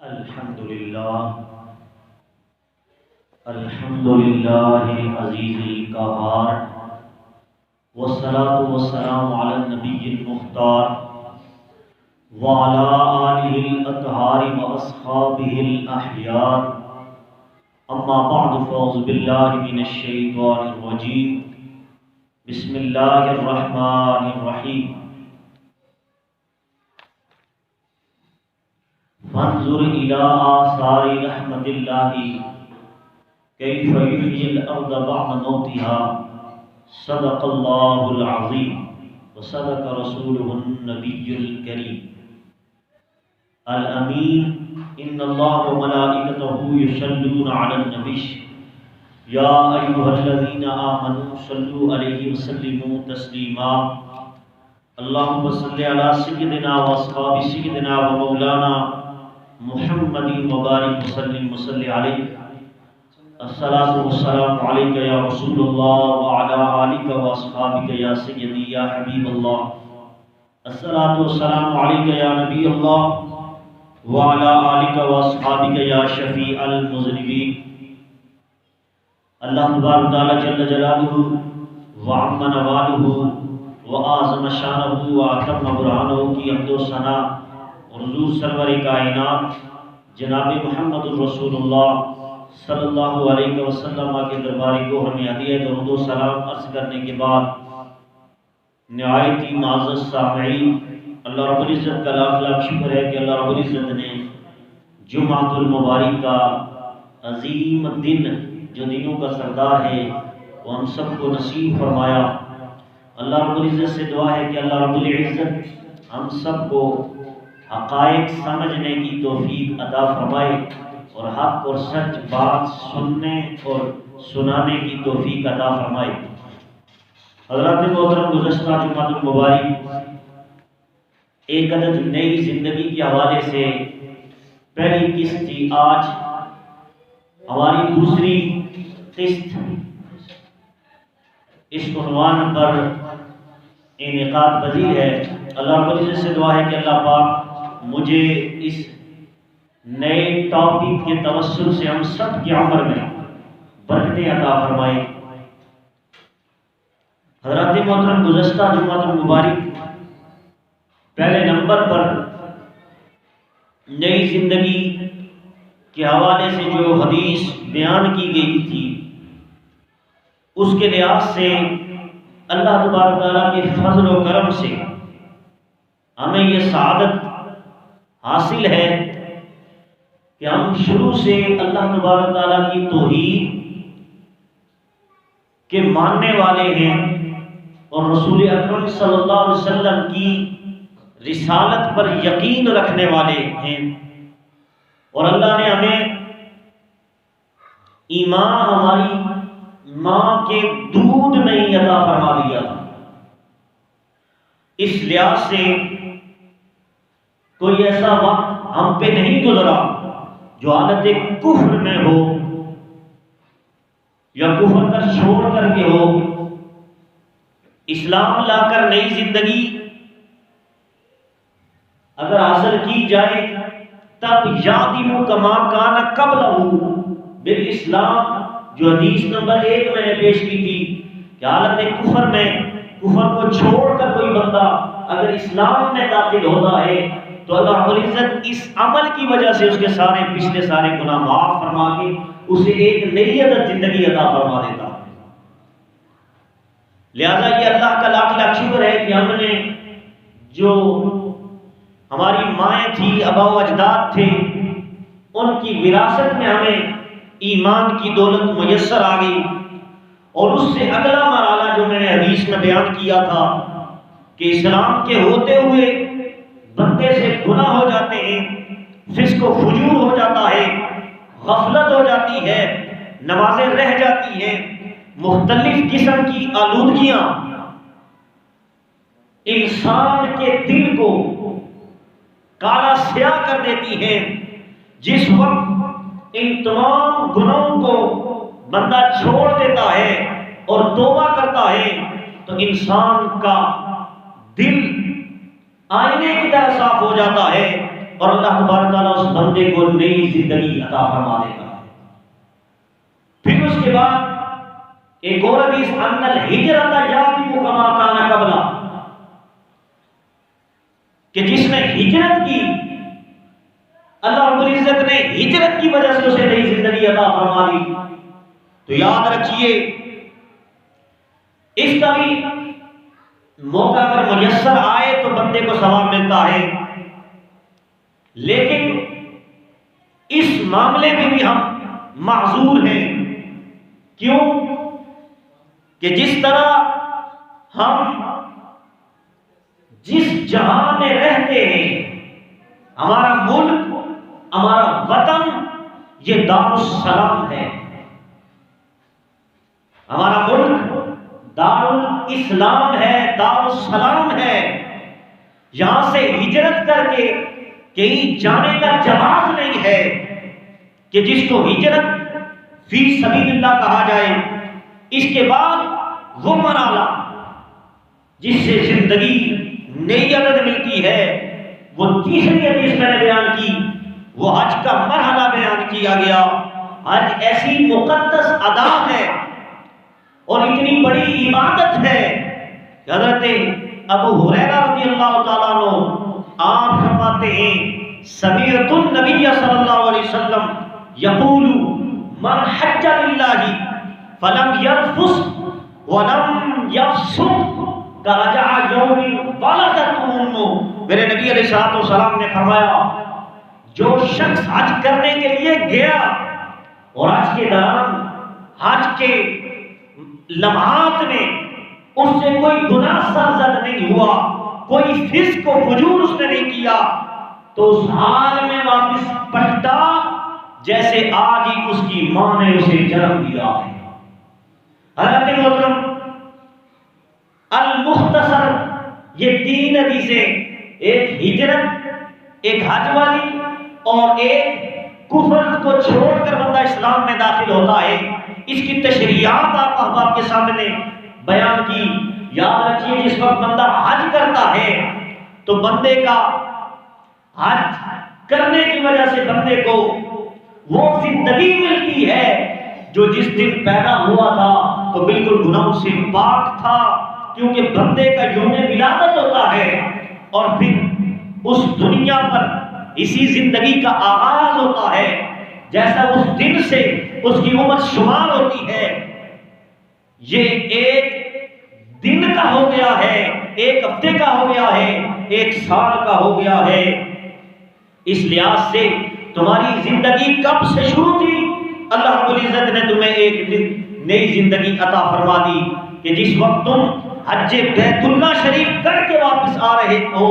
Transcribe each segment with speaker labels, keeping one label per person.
Speaker 1: الحمد للہ العزیز القہار، والصلاة والسلام علی النبی المختار وعلی آلہ الاطہار واصحابہ الاحیار، اما بعد فاعوذ باللہ من الشیطان الرجیم، بسم اللہ الرحمن الرحیم۔ فانظر الی آثار رحمت اللہ کیف یحیی الارض بعد موتها، صدق اللہ العظیم وصدق رسولہ النبی الکریم الامین۔ ان اللہ وملائکتہ یصلون علی النبی یا ایھا الذین آمنوا صلوا علیہ وسلموا تسلیما۔ اللہم صل علی سیدنا واصحاب سیدنا ومولانا محمد مبارک وسلم وصلی علیہ۔ الصلاۃ والسلام علیک یا رسول اللہ وعلی آلک واصحابک یا سیدی یا حبیب اللہ۔ الصلاۃ والسلام علیک یا نبی اللہ وعلی آلک واصحابک یا شفیع المذنبین۔ اللہ تبارک تعالی جل جلالہ وعم نوالہ وآعظم شانہ وأتم برہانہ کی حمد و ثنا اور حضور سرور کائنات جناب محمد الرسول اللہ صلی اللہ علیہ وسلم کے درباری گوہر میں ہدیہ درود و سلام عرض کرنے کے بعد، نہایت ہی معزز سامعین، اللہ رب العزت کا لاکھ لاکھ شکر ہے کہ اللہ رب العزت نے جمعۃ المبارک کا عظیم دن جو دنوں کا سردار ہے وہ ہم سب کو نصیب فرمایا۔ اللہ رب العزت سے دعا ہے کہ اللہ رب العزت ہم سب کو حقائق سمجھنے کی توفیق عطا فرمائے اور حق اور سچ بات سننے اور سنانے کی توفیق عطا فرمائے۔ حضرات محترم، گزشتہ جمعۃ المبارک ایک عدد نئی زندگی کے حوالے سے پہلی قسط تھی، آج ہماری دوسری قسط اس عنوان پر انعقاد پذیر ہے۔ اللہ رب العزت سے دعا ہے کہ اللہ پاک مجھے اس نئے ٹاپک کے توسل سے ہم سب کے عمر میں برکتیں عطا فرمائے۔ حضرات محترم، گزشتہ جمعۃ المبارک پہلے نمبر پر نئی زندگی کے حوالے سے جو حدیث بیان کی گئی تھی اس کے لحاظ سے اللہ تبارک تعالیٰ کے فضل و کرم سے ہمیں یہ سعادت حاصل ہے کہ ہم شروع سے اللہ تبارک تعالیٰ کی توحید کے ماننے والے ہیں اور رسول اکرم صلی اللہ علیہ وسلم کی رسالت پر یقین رکھنے والے ہیں، اور اللہ نے ہمیں ایمان ہماری ماں کے دودھ نہیں عطا فرما دیا۔ اس لحاظ سے کوئی ایسا وقت ہم پہ نہیں گزرا جو حالت کفر میں ہو یا کفر کا چھوڑ کر کے ہو، اسلام لا کر نئی زندگی اگر حاصل کی جائے تب یادم کما کان قبلہ بالاسلام، جو حدیث نمبر 1 میں نے پیش کی تھی کہ حالت کفر میں کفر کو چھوڑ کر کوئی بندہ اگر اسلام میں داخل ہوتا ہے تو اللہ رب العزت اس عمل کی وجہ سے اس کے سارے پچھلے سارے گناہ معاف فرما کے اسے ایک نئی عدد زندگی عطا فرما دیتا ہے۔ لہذا یہ اللہ کا لاکھ لاکھ شکر ہے کہ ہم نے جو ہماری مائیں تھی، آبا و اجداد تھے، ان کی وراثت میں ہمیں ایمان کی دولت میسر آ گئی، اور اس سے اگلا مرحلہ جو میں نے حدیث میں بیان کیا تھا کہ اسلام کے ہوتے ہوئے بندے سے گناہ ہو جاتے ہیں، فسق و فجور ہو جاتا ہے، غفلت ہو جاتی ہے، نمازیں رہ جاتی ہیں، مختلف قسم کی آلودگیاں انسان کے دل کو کالا سیاہ کر دیتی ہیں۔ جس وقت ان تمام گناہوں کو بندہ چھوڑ دیتا ہے اور توبہ کرتا ہے تو انسان کا دل آئینے کی طرح صاف ہو جاتا ہے اور اللہ تبارک تعالیٰ اس بندے کو نئی زندگی عطا فرما دے گا۔ پھر اس کے بعد ایک اور حدیث ان الہجرۃ یاتیک کما کان قبلہ، کہ جس نے ہجرت کی اللہ رب العزت نے ہجرت کی وجہ سے اسے نئی زندگی عطا فرما دی۔ تو یاد رکھیے اس کا بھی موقع اگر میسر آئے تو بندے کو ثواب ملتا ہے، لیکن اس معاملے میں بھی ہم معذور ہیں۔ کیوں؟ کہ جس طرح ہم جس جہاں میں رہتے ہیں، ہمارا ملک، ہمارا وطن یہ دار السلام ہے، ہمارا ملک دار الاسلام ہے، دار السلام ہے۔ یہاں سے ہجرت کر کے کہیں جانے کا جواز نہیں ہے کہ جس کو ہجرت فی سبیل اللہ کہا جائے۔ اس کے بعد وہ مرحلہ جس سے زندگی نئی عدد ملتی ہے، وہ تیسری حدیث میں نے بیان کی، وہ حج کا مرحلہ بیان کیا گیا۔ حج ایسی مقدس ادا ہے اور اتنی بڑی عبادت ہے کہ حضرت ابو ہریرہ رضی اللہ تعالیٰ عنہ آپ فرماتے ہیں سمعت النبی صلی اللہ علیہ وسلم یقول من حج للہ فلم یرفث ولم یفسق کرجع یوم ولدته امہ۔ میرے نبی علیہ الصلوۃ والسلام نے فرمایا جو شخص حج کرنے کے لیے گیا اور حج کے دوران حج کے لمحات میں اس سے کوئی گناہ سرزد نہیں ہوا، کوئی فسق و فجور اس نے نہیں کیا، تو اس حال میں واپس پلٹا جیسے آج ہی اس کی ماں نے اسے جنم دیا ہے۔ حضرت محترم المختصر یہ تین حدیثیں، ایک ہجرت، ایک حج والی اور ایک کفر کو چھوڑ کر بندہ اسلام میں داخل ہوتا ہے، اس کی تشریحات آپ احباب کے سامنے بیان کی۔ یاد رکھیے جس وقت بندہ حج کرتا ہے تو بندے کا حج کرنے کی وجہ سے بندے کو وہ زندگی ملتی ہے جو جس دن پیدا ہوا تھا تو بالکل گناہوں سے پاک تھا، کیونکہ بندے کا یوم ولادت ہوتا ہے اور پھر اس دنیا پر اسی زندگی کا آغاز ہوتا ہے۔ جیسا اس دن سے اس کی عمر شمار ہوتی ہے، یہ ایک دن کا ہو گیا ہے، ایک ہفتے کا ہو گیا ہے، ایک سال کا ہو گیا ہے۔ اس لحاظ سے تمہاری زندگی کب سے شروع تھی؟ اللہ رب العزت نے تمہیں ایک نئی زندگی عطا فرما دی کہ جس وقت تم حج بیت اللہ شریف کر کے واپس آ رہے ہو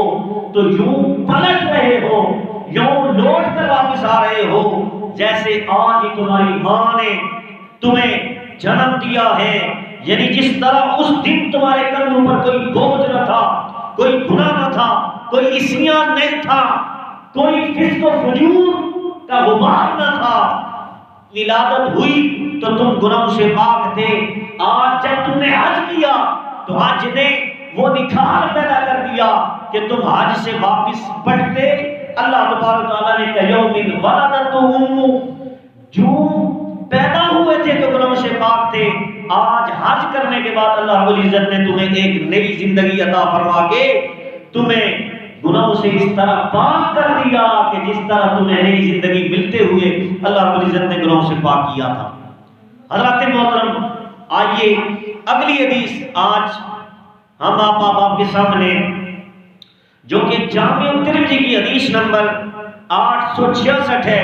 Speaker 1: تو یوں پلٹ رہے ہو، یوں لوٹ کر واپس آ رہے ہو جیسے آج ہی تمہاری ماں نے تمہیں جنم دیا ہے۔ یعنی جس طرح اس دن تمہارے کندھوں پر کوئی بوجھ نہ تھا، کوئی گناہ نہ تھا، کوئی عصیان نہیں تھا، کوئی فسق و فجور کا غبار نہ تھا، ولادت ہوئی تو تم گناہوں سے پاک تھے۔ آج جب تم نے حج کیا تو حج نے وہ نکھار پیدا کر دیا کہ تم حج سے واپس پلٹے۔ اللہ تبارک تعالیٰ نے کہا یوم ولدته امہ، جو پیدا ہوئے تھے تو گناہوں سے پاک تھے، آج حج کرنے کے بعد اللہ رب العزت نے تمہیں ایک نئی زندگی عطا فرما کے تمہیں گناہوں سے اس طرح پاک کر دیا کہ جس طرح تمہیں نئی زندگی ملتے ہوئے اللہ رب العزت نے گناہوں سے پاک کیا تھا۔ حضرات محترم، آئیے اگلی حدیث آج ہم آپ کے سامنے، جو کہ جامع ترمذی کی حدیث نمبر 866 ہے،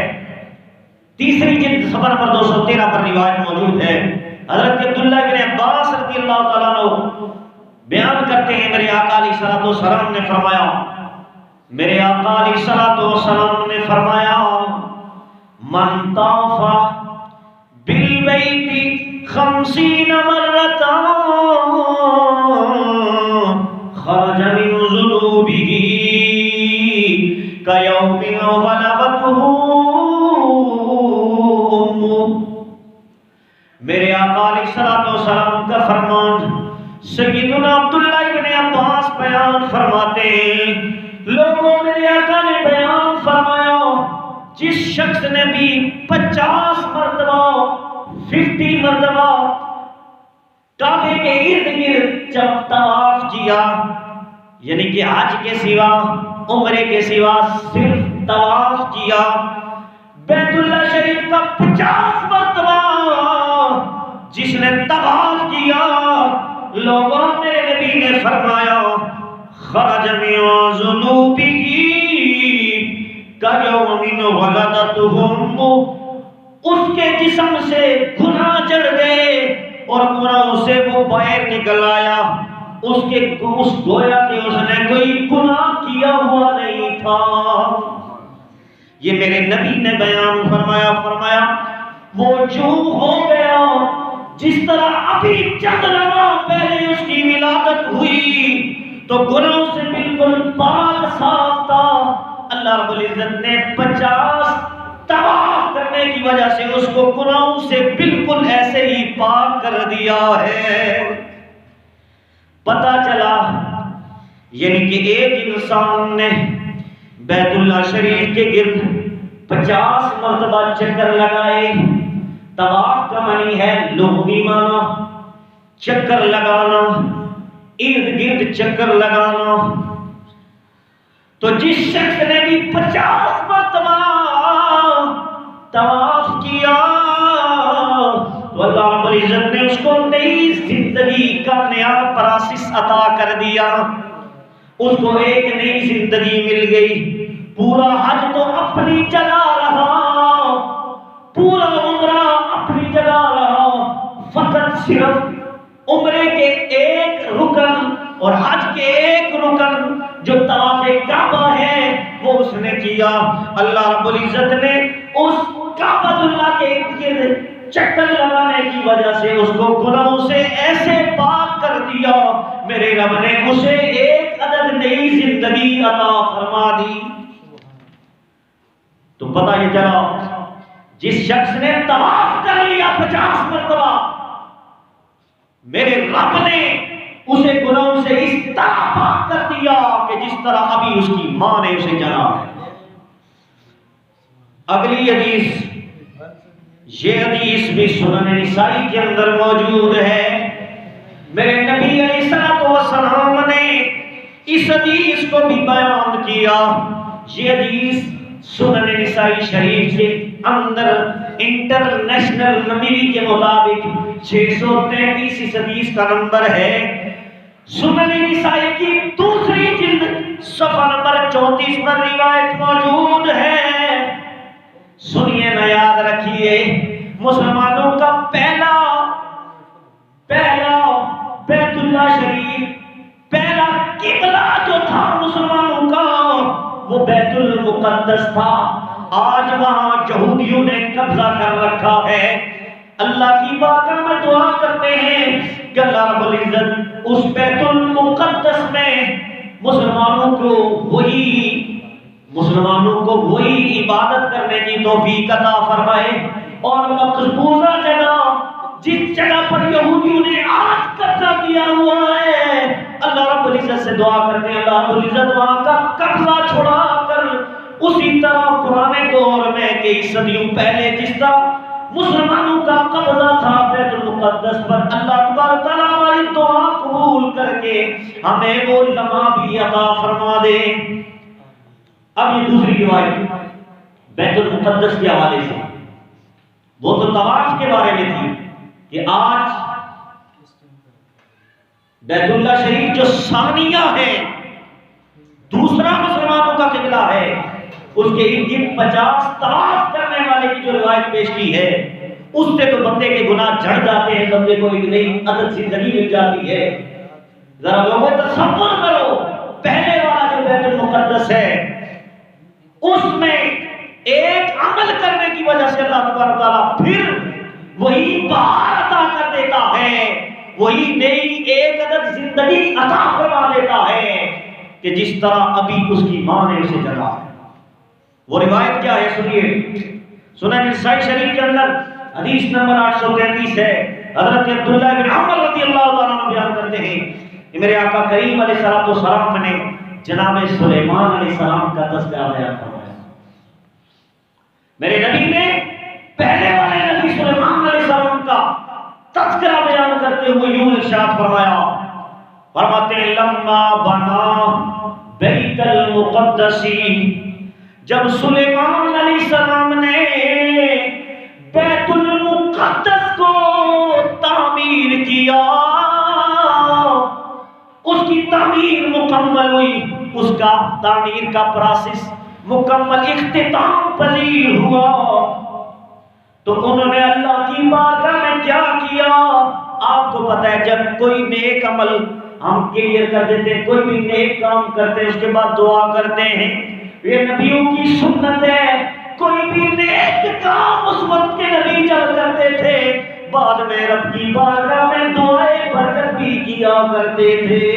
Speaker 1: تیسری جلد صفحہ نمبر 213 پر روایت موجود ہے۔ حضرت عبداللہ بن عباس رضی اللہ تعالیٰ عنہ بیان کرتے ہیں میرے آقا علیہ الصلوۃ والسلام نے فرمایا، میرے آقا علیہ الصلوۃ والسلام نے فرمایا من طاف بالبیت 50 مرۃ خرج من ذنوبه كيوم ولدته امہ۔ میرے آقا علیہ الصلوۃ والسلام کا فرمان سیدنا عبداللہ بن عباس بیان فرماتے ہیں، لوگوں میرے آقا نے بیان فرمایا جس شخص نے بھی 50 مرتبہ 50 مرتبہ کعبے کے ارد گرد جب طواف کیا، یعنی کہ حج کے سوا عمرے کے سوا صرف طواف کیا، بیت اللہ شریف کا 50 مرتبہ جس نے طواف کیا، لوگوں میرے نبی نے فرمایا خرج من ذنوبہ کیوم ولدتہ، اس کے جسم سے گناہ چڑھ گئے اور گناہوں سے وہ باہر نکل آیا، اس گویا کہ اس نے کوئی گناہ کیا ہوا نہیں تھا۔ یہ میرے نبی نے بیان فرمایا وہ جو ہو گیا جس طرح ابھی چند لمحہ پہلے اس کی ولادت ہوئی تو گناہوں سے بالکل پاک صاف تھا، اللہ رب العزت نے 50 طواف کرنے کی وجہ سے اس کو گناہوں سے بالکل ایسے ہی پاک کر دیا ہے۔ پتہ چلا یعنی کہ ایک انسان نے بیت اللہ شریف کے گرد 50 مرتبہ چکر لگائے۔ طواف کا معنی ہے لغوی معنی چکر لگانا، ارد گرد چکر لگانا۔ تو جس شخص نے بھی 50 مرتبہ طواف کیا تو اللہ رب العزت نے اس کو نئی زندگی کا نیا پراسس عطا کر دیا، اس کو ایک نئی زندگی مل گئی۔ پورا حج تو اپنی جگہ رہا، پورا عمرہ اپنی جگہ رہا، فقط صرف عمرے کے ایک رکن اور حج کے ایک رکن جو طواف کعبہ ہے وہ اس نے کیا۔ اللہ رب العزت نے اس کعبۃ اللہ کے ارد چکر لگانے کی وجہ سے اس کو گناہوں سے ایسے پاک کر دیا، میرے رب نے اسے ایک عدد نئی زندگی عطا فرما دی۔ تو پتہ یہ چلا جس شخص نے طواف کر لیا 50 مرتبہ، میرے رب نے اسے گناہوں سے اس طرح پاک کر دیا کہ جس طرح ابھی اس کی ماں نے اسے جنا ہے۔ اگلی حدیث، یہ حدیث بھی سنن نسائی کے اندر موجود ہے۔ میرے نبی علیہ الصلوۃ والسلام نے اس حدیث کو بھی بیان کیا۔ یہ حدیث سنن نسائی شریف کے اندر انٹرنیشنل نمبر کے مطابق 633 اس حدیث کا نمبر ہے۔ سنن نسائی کی دوسری جلد صفحہ نمبر 34 پر روایت موجود ہے۔ سنیے نہ، یاد رکھیے، مسلمانوں کا پہلا بیت اللہ شریف، پہلا قبلہ جو تھا مسلمانوں کا وہ بیت المقدس تھا۔ آج وہاں یہودیوں نے قبضہ کر رکھا ہے۔ اللہ کی بارگاہ میں دعا کرتے ہیں کہ اللہ رب العزت اس بیت المقدس میں مسلمانوں کو وہی عبادت کرنے کی توفیق عطا فرمائے، اور مقبوضہ جگہ جس جگہ پر یہودیوں نے آج قبضہ کیا ہوا ہے، اللہ رب العزت سے دعا کرتے ہیں اللہ رب العزت وہاں کا قبضہ چھڑا کر اسی طرح پرانے دور میں کئی صدیوں پہلے جس طرح مسلمانوں کا قبضہ تھا بیت المقدس پر، اللہ تبارک تعالیٰ ہماری دعا قبول کر کے ہمیں وہ لمحہ بھی عطا فرما دے۔ اب یہ دوسری روایت بیت المقدس کے حوالے سے، وہ تو طواف کے بارے میں تھی کہ آج بیت اللہ شریف جو ثانیہ ہے، دوسرا مسلمانوں کا قبلہ ہے، اس کے ارد گرد 50 طواف کرنے والے کی جو روایت پیش کی ہے، اس سے تو بندے کے گناہ جھڑ جاتے ہیں، بندے کو ایک نئی عدد زندگی مل جاتی ہے۔ ذرا لوگوں تصور کرو، پہلے والا جو بیت المقدس ہے اس میں ایک عمل کرنے کی وجہ سے اللہ تبارک تعالیٰ پھر وہی بہار عطا کر دیتا ہے، وہی نئی ایک عدد زندگی عطا فرما دیتا ہے کہ جس طرح ابھی اس کی ماں نے اسے جنا ہے۔ وہ روایت کیا ہے سنیے، سنن نسائی شریف کے اندر حدیث نمبر 833 ہے۔ حضرت عبداللہ بن عمر رضی اللہ تعالیٰ عنہ بیان کرتے ہیں کہ میرے آقا کریم علیہ السلام نے جناب سلیمان علیہ السلام کا تذکرہ بیان فرمایا۔ میرے نبی نے پہلے والے نبی سلیمان علیہ السلام کا تذکرہ بیان کرتے ہوئے یوں ارشاد فرمایا، فرماتے ہیں لما بنا بیت المقدس، جب سلیمان علیہ السلام نے بیت المقدس کو تعمیر کیا، اس کی تعمیر مکمل ہوئی، اس کا تعمیر کا پروسیس مکمل اختتام پذیر ہوا، تو انہوں نے اللہ کی بارگاہ میں کیا کیا؟ آپ کو پتہ ہے جب کوئی نیک عمل ہم کلیئر کر دیتے ہیں، کوئی بھی نیک کام کرتے ہیں اس کے بعد دعا کرتے ہیں، یہ نبیوں کی سنت ہے، کوئی بھی نیک کام اس وقت کے نبی جب کرتے تھے بعد میں رب کی بارگاہ میں دعائیں برکت بھی کیا کرتے تھے۔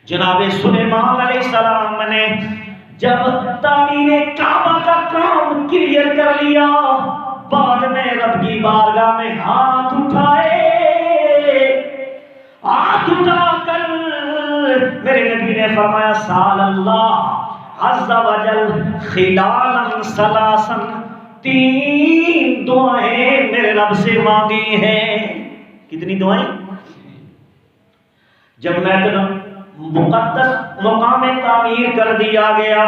Speaker 1: جناب سلیمان علیہ السلام نے جب تعمیر کعبہ کا کام کلیئر کر لیا، بعد میں رب کی بارگاہ میں ہاتھ اٹھائے، ہاتھ اٹھا کر میرے نبی نے فرمایا سال اللہ عز و جل خلالا ثلاثا، 3 دعائیں میرے رب سے مانگی ہیں۔ کتنی دعائیں؟ جب میں مقدس مقام تعمیر کر دیا گیا،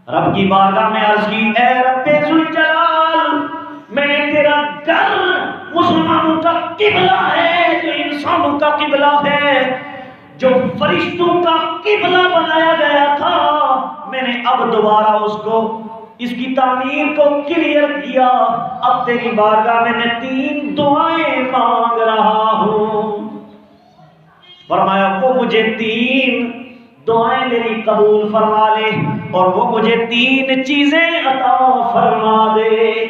Speaker 1: رب کی بارگاہ میں عرض کی اے رب ذوالجلال، میں نے تیرا گھر مسلمانوں کا قبلہ ہے، جو انسانوں کا قبلہ ہے، جو فرشتوں کا قبلہ بنایا گیا تھا، میں نے اب دوبارہ اس کی تعمیر کو کلیئر کیا، اب تیری بارگاہ میں 3 دعائیں مانگ رہا ہوں۔ فرمایا وہ مجھے 3 دعائیں میری قبول فرما لے اور وہ مجھے 3 چیزیں عطا فرما دے۔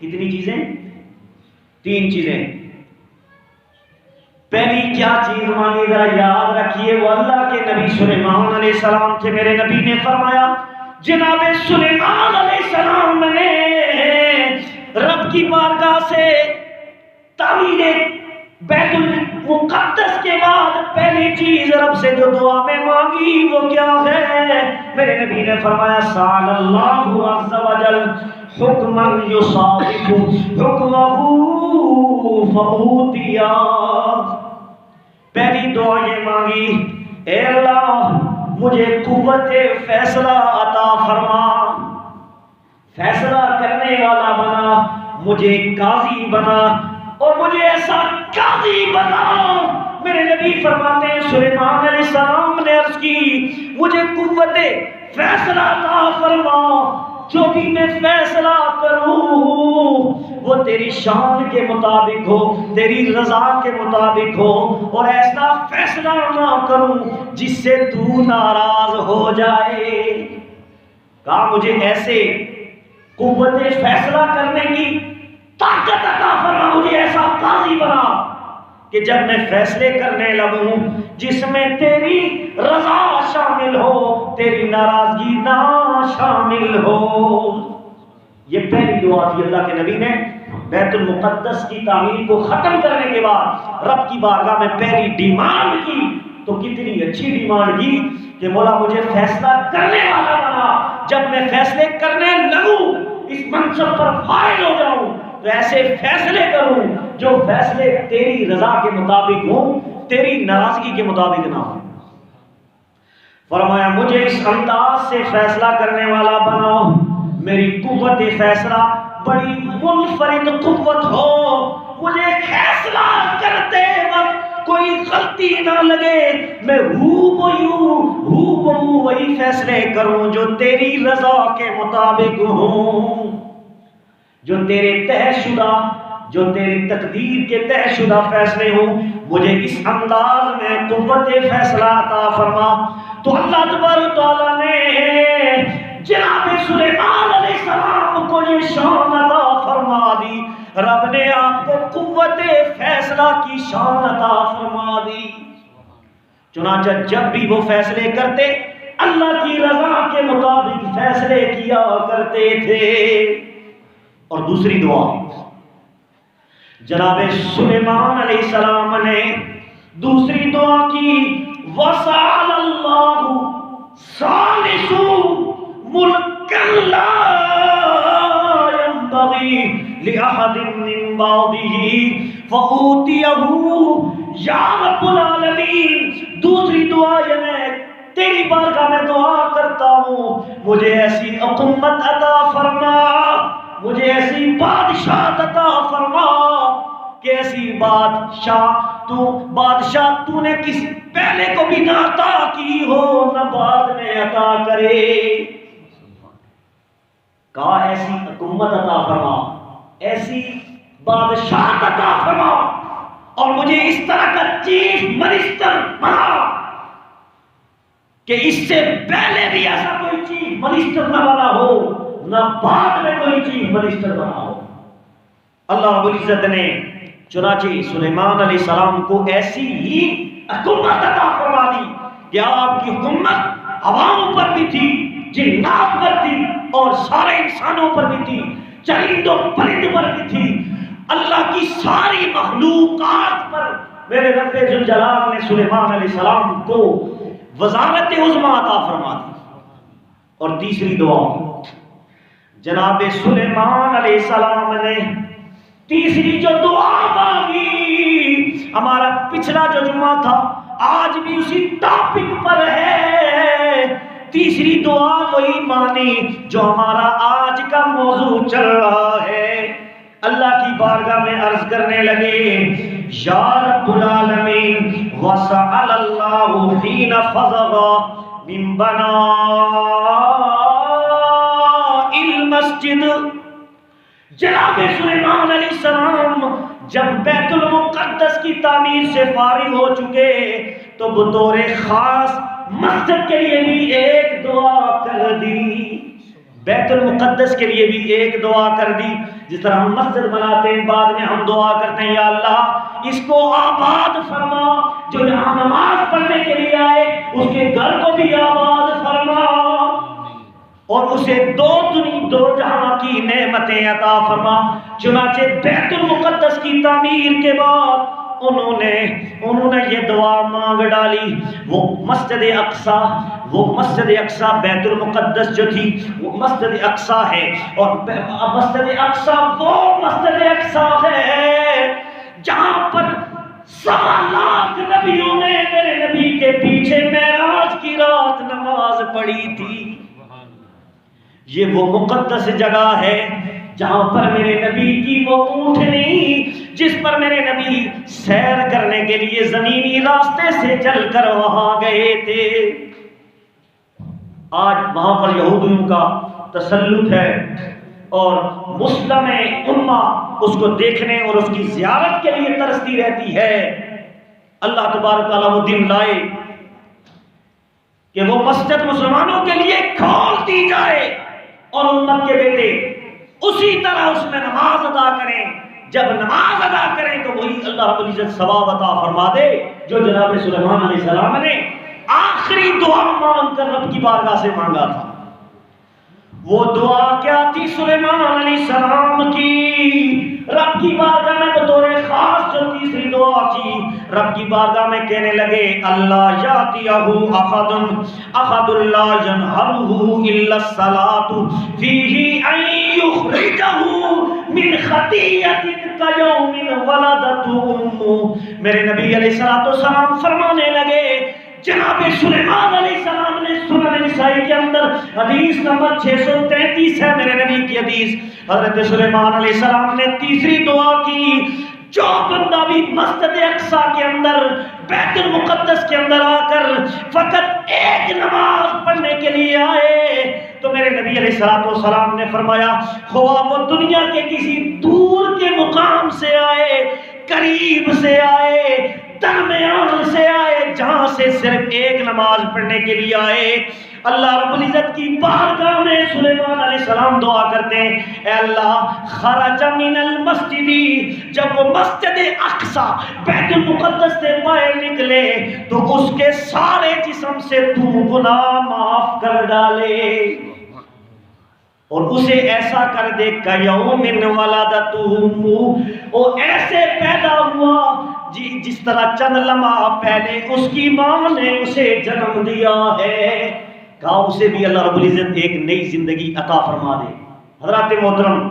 Speaker 1: کتنی چیزیں؟ 3 چیزیں۔ پہلی کیا چیز مانگی ذرا یاد رکھیے، وہ اللہ کے نبی سلیمان علیہ السلام تھے۔ میرے نبی نے فرمایا جناب سلیمان علیہ السلام نے رب کی بارگاہ سے تعمیر بیت المقدس کے بعد پہلی چیز رب سے جو دعا میں مانگی وہ کیا ہے؟ میرے نبی نے فرمایا سال اللہ عز و جل حکما یصادق حکمہ فاوتیا۔ پہلی دعا یہ مانگی اے اللہ مجھے قوت فیصلہ عطا فرما، فیصلہ کرنے والا بنا، مجھے قاضی بنا اور مجھے ایسا قاضی بنا۔ میرے نبی فرماتے ہیں سلیمان علیہ السلام نے عرض کی مجھے قوت فیصلہ عطا فرما، جو بھی میں فیصلہ کروں وہ تیری شان کے مطابق ہو، تیری رضا کے مطابق ہو، اور ایسا فیصلہ نہ کروں جس سے تو ناراض ہو جائے۔ کہا مجھے ایسے قوت فیصلہ کرنے کی طاقت عطا فرما، مجھے ایسا قاضی بنا کہ جب میں فیصلے کرنے لگوں جس میں تیری رضا شامل ہو، تیری ناراضگی نہ شامل ہو۔ یہ پہلی دعا تھی اللہ کے نبی نے بیت المقدس کی تعمیر کو ختم کرنے کے بعد رب کی بارگاہ میں پہلی ڈیمانڈ کی، تو کتنی اچھی ڈیمانڈ کی کہ مولا مجھے فیصلہ کرنے والا بنا، جب میں فیصلے کرنے لگوں اس منصب پر فائز ہو جاؤں تو ایسے فیصلے کروں جو فیصلے تیری رضا کے مطابق ہوں، تیری ناراضگی کے مطابق نہ ہوں۔ فرمایا مجھے اس انداز سے فیصلہ کرنے والا بناؤ، میری قوت فیصلہ بڑی منفرد قوت ہو، مجھے فیصلہ کرتے وقت کوئی غلطی نہ لگے، میں ہوں وہی فیصلے کروں جو تیری رضا کے مطابق ہوں، جو تیرے طے شدہ، جو تیری تقدیر کے طے شدہ فیصلے ہوں، مجھے اس انداز میں قوت فیصلہ عطا فرما۔ تو اللہ تبارک تعالیٰ نے جناب سلیمان علیہ السلام کو یہ شان عطا فرما دی، رب نے آپ کو قوت فیصلہ کی شان عطا فرما دی۔ چنانچہ جب بھی وہ فیصلے کرتے اللہ کی رضا کے مطابق فیصلے کیا کرتے تھے۔ اور دوسری دعا جناب سلیمان علیہ السلام نے دوسری دعا کی وَسَأَلَ اللَّهُ ثَالِثُ مُلْكًا لَا لأحد من بعده فأوتيه یا رب العالمین دوسری دعا یہ میں تیری بارگاہ میں دعا کرتا ہوں مجھے ایسی حکومت عطا فرما مجھے ایسی بادشاہت عطا فرما کہ ایسی بادشاہ تو نے کسی پہلے کو بھی نہ عطا کی ہو نہ بعد میں عطا کرے کہا ایسی حکومت عطا فرما ایسی بادشاہت عطا فرما اور مجھے اس طرح کا چیف منسٹر بنا کہ اس سے پہلے بھی ایسا کوئی چیف منسٹر نہ بنا ہو نہ بعد میں کوئی چیف منسٹر بنا ہو. اللہ رب العزت نے چنانچہ سلیمان علیہ السلام کو ایسی ہی حکومت عطا فرما دی کہ آپ کی حکومت عوام پر بھی تھی جنات پر تھی اور سارے انسانوں پر بھی تھی چرندوں پرندوں پر بھی تھی اللہ کی ساری مخلوقات پر میرے رب ذوالجلال نے سلیمان علیہ السلام کو وزارت عظمی عطا فرما دی. اور تیسری دعا جناب سلیمان علیہ السلام نے تیسری جو دعا مانگی ہمارا پچھلا جو جمعہ تھا آج بھی اسی ٹاپک پر ہے تیسری دعا وہی مانی جو ہمارا آج کا موضوع چل رہا ہے. اللہ کی بارگاہ میں عرض کرنے لگے یا رب العالمین وسأل اللہ حین فضغ من بناء المسجد. جناب سلیمان علیہ السلام جب بیت المقدس کی تعمیر سے فارغ ہو چکے تو بطور خاص مسجد کے لیے بھی ایک دعا کر دی بیت المقدس کے لیے بھی ایک دعا کر دی. جس طرح ہم مسجد بناتے ہیں بعد میں ہم دعا کرتے ہیں یا اللہ اس کو آباد فرما جو یہاں نماز پڑھنے کے لیے آئے اس کے گھر کو بھی آباد فرما اور اسے دو جہاں کی نعمتیں عطا فرما. چنانچہ بیت المقدس کی تعمیر کے بعد انہوں نے یہ دعا مانگ ڈالی. وہ مسجد اقصی بیت المقدس جو تھی وہ مسجد اقصی ہے اور مسجد اقصی وہ مسجد اقصی ہے جہاں پر 1.25 لاکھ نبیوں نے میرے نبی کے پیچھے معراج کی رات نماز پڑھی تھی. یہ وہ مقدس جگہ ہے جہاں پر میرے نبی کی وہ اونٹنی جس پر میرے نبی سیر کرنے کے لیے زمینی راستے سے چل کر وہاں گئے تھے. آج وہاں پر یہودیوں کا تسلط ہے اور مسلم امہ اس کو دیکھنے اور اس کی زیارت کے لیے ترستی رہتی ہے. اللہ تبارک تعالیٰ وہ دن لائے کہ وہ مسجد مسلمانوں کے لیے کھول دی جائے اور امت کے بیٹے اسی طرح اس میں نماز ادا کریں. جب نماز ادا کریں تو وہی اللہ رب العزت ثواب عطا فرما دے جو جناب سلیمان علیہ السلام نے آخری دعا مانگ کر رب کی بارگاہ سے مانگا تھا. وہ دعا کیا تھی سلیمان علیہ السلام کی؟ رب کی بارگاہ میں بطور خاص جو تیسری دعا کی رب کی بارگاہ میں کہنے لگے اللہ یاتیہ احد لا ینہرہ الا الصلاۃ فیہ ان یخرجہ من خطیۃ کیوم ولدتہ امہ. میرے نبی علیہ السلام فرمانے لگے جناب سلیمان علیہ السلام نے سنن نسائی کے اندر حدیث نمبر 633 ہے میرے نبی کی حدیث. حضرت سلیمان علیہ السلام نے تیسری دعا کی جو بندہ بھی مسجد اقصی کے اندر بیت المقدس کے اندر آ کر فقط ایک نماز پڑھنے کے لیے آئے تو میرے نبی علیہ السلام نے فرمایا خواہ وہ دنیا کے کسی دور کے مقام سے آئے قریب سے آئے درمیان سے آئے جہاں سے صرف ایک نماز پڑھنے کے لیے آئے اللہ رب العزت کی بارگاہ میں سلیمان علیہ السلام دعا کرتے ہیں اے اللہ خرج من المسجد جب وہ مسجد اقصی بیت المقدس سے باہر نکلے تو اس کے سارے جسم سے تو گناہ معاف کر ڈالے اور اسے ایسا کر دے کہ یوم ولدتہ وہ ایسے پیدا ہوا جس طرح چند لمحہ پہلے اس کی ماں نے اسے جنم دیا ہے. کہا اسے بھی اللہ رب العزت ایک نئی زندگی عطا فرما دے. حضرات محترم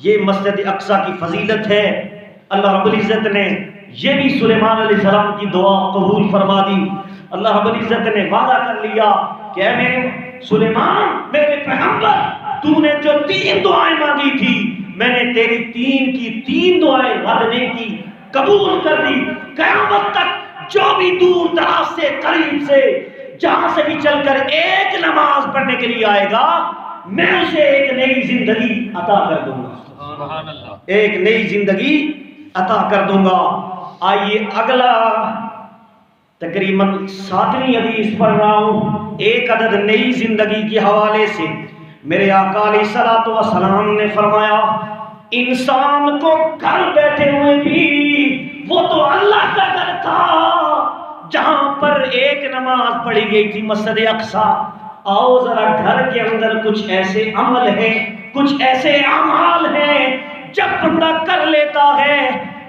Speaker 1: یہ مسجد اقصی کی فضیلت ہے۔ اللہ رب العزت نے یہ بھی سلیمان علیہ السلام کی دعا قبول فرما دی۔ اللہ رب العزت نے وعدہ کر لیا کہ اے میرے سلیمان، میرے پیغمبر، تو نے جو 3 دعائیں مانگی تھی میں نے تیری 3 کی 3 دعائیں رد نہیں کی، قبول کر دی۔ قیامت تک جو بھی دور دراز سے قریب سے جہاں سے بھی چل کر ایک نماز پڑھنے کے لیے آئے گا میں اسے ایک نئی زندگی عطا کر دوں گا، سبحان اللہ، ایک نئی زندگی عطا کر دوں گا۔ آئیے اگلا تقریباً 7ویں حدیث پڑھ رہا ہوں، ایک عدد نئی زندگی کے حوالے سے۔ میرے آقا علیہ الصلوۃ والسلام نے فرمایا انسان کو گھر بیٹھے ہوئے بھی وہ تو اللہ کا گھر تھا جہاں پر ایک نماز پڑھی گئی تھی، مسجد اقصی۔ آؤ ذرا گھر کے اندر کچھ ایسے عمل ہیں، کچھ ایسے اعمال ہیں جب بندہ کر لیتا ہے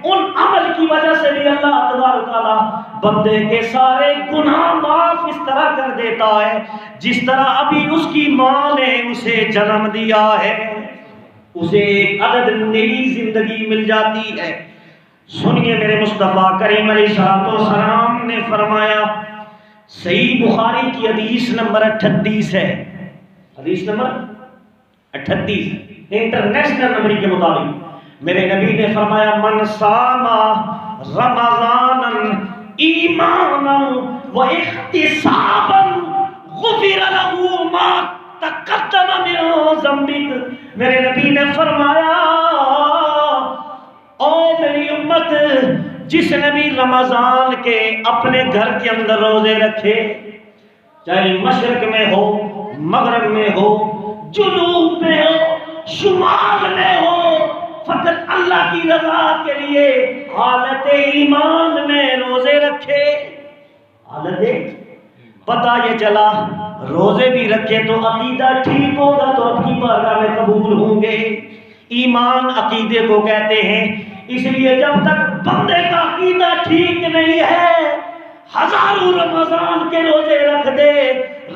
Speaker 1: ان عمل کی وجہ سے بھی اللہ تبارک و تعالیٰ بندے کے سارے گناہ معاف اس طرح کر دیتا ہے جس طرح ابھی اس کی ماں نے اسے جنم دیا ہے، اسے ایک عدد نئی زندگی مل جاتی ہے۔ سنیے میرے مصطفیٰ کریم علیہ السلام نے فرمایا، صحیح بخاری کی حدیث نمبر 38 ہے، حدیث نمبر 38 انٹرنیشنل نمبر کے مطابق میرے نبی نے فرمایا من صام رمضان ایمانا و احتسابا غفر له ما تقدم من ذنبک۔ میرے نبی نے فرمایا او میری امت، جس نے بھی رمضان کے اپنے گھر کے اندر روزے رکھے، چاہے مشرق میں ہو، مغرب میں ہو، جنوب میں ہو، شمال میں ہو، فقط اللہ کی رضا کے لیے حالت ایمان میں روزے رکھے، حالت پتہ یہ چلا روزے بھی رکھے تو عقیدہ ٹھیک ہوگا تو اپنی بارگاہ میں قبول ہوں گے۔ ایمان عقیدے کو کہتے ہیں، اس لیے جب تک بندے کا عقیدہ ٹھیک نہیں ہے ہزاروں رمضان کے روزے رکھ دے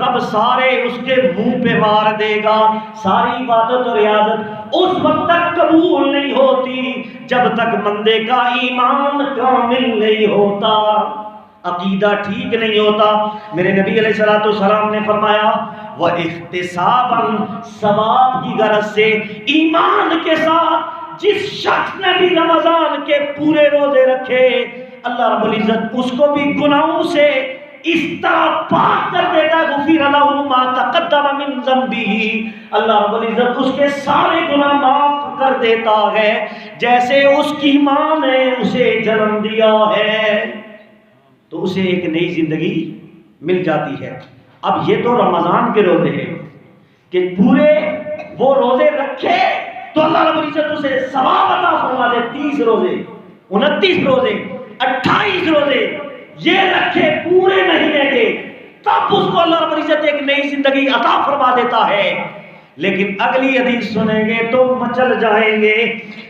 Speaker 1: رب سارے اس کے منہ پہ مار دے گا، ساری عبادت اور ریاضت اس وقت تک قبول نہیں ہوتی جب تک بندے کا ایمان کامل نہیں ہوتا، عقیدہ ٹھیک نہیں ہوتا۔ میرے نبی علیہ الصلوۃ والسلام نے فرمایا وہ احتسابا، ثواب کی غرض سے، ایمان کے ساتھ جس شخص نے بھی رمضان کے پورے روزے رکھے اللہ رب العزت اس کو بھی گناہوں سے اس طرح پاک کر دیتا ہے، غفر له ما تقدم من ذنبه، اللہ رب العزت اس کے سارے گناہ معاف کر دیتا ہے جیسے اس کی ماں نے اسے جنم دیا ہے، تو اسے ایک نئی زندگی مل جاتی ہے۔ اب یہ تو رمضان کے روزے ہیں کہ پورے وہ روزے رکھے تو اللہ رب العزت اسے ثواب عطا فرما دے، 30 روزے، 29 روزے، 28 روزے یہ رکھے پورے مہینے کے، تب اس کو اللہ رب العزت ایک نئی زندگی عطا فرما دیتا ہے۔ لیکن اگلی حدیث سنیں گے تو مچل جائیں گے۔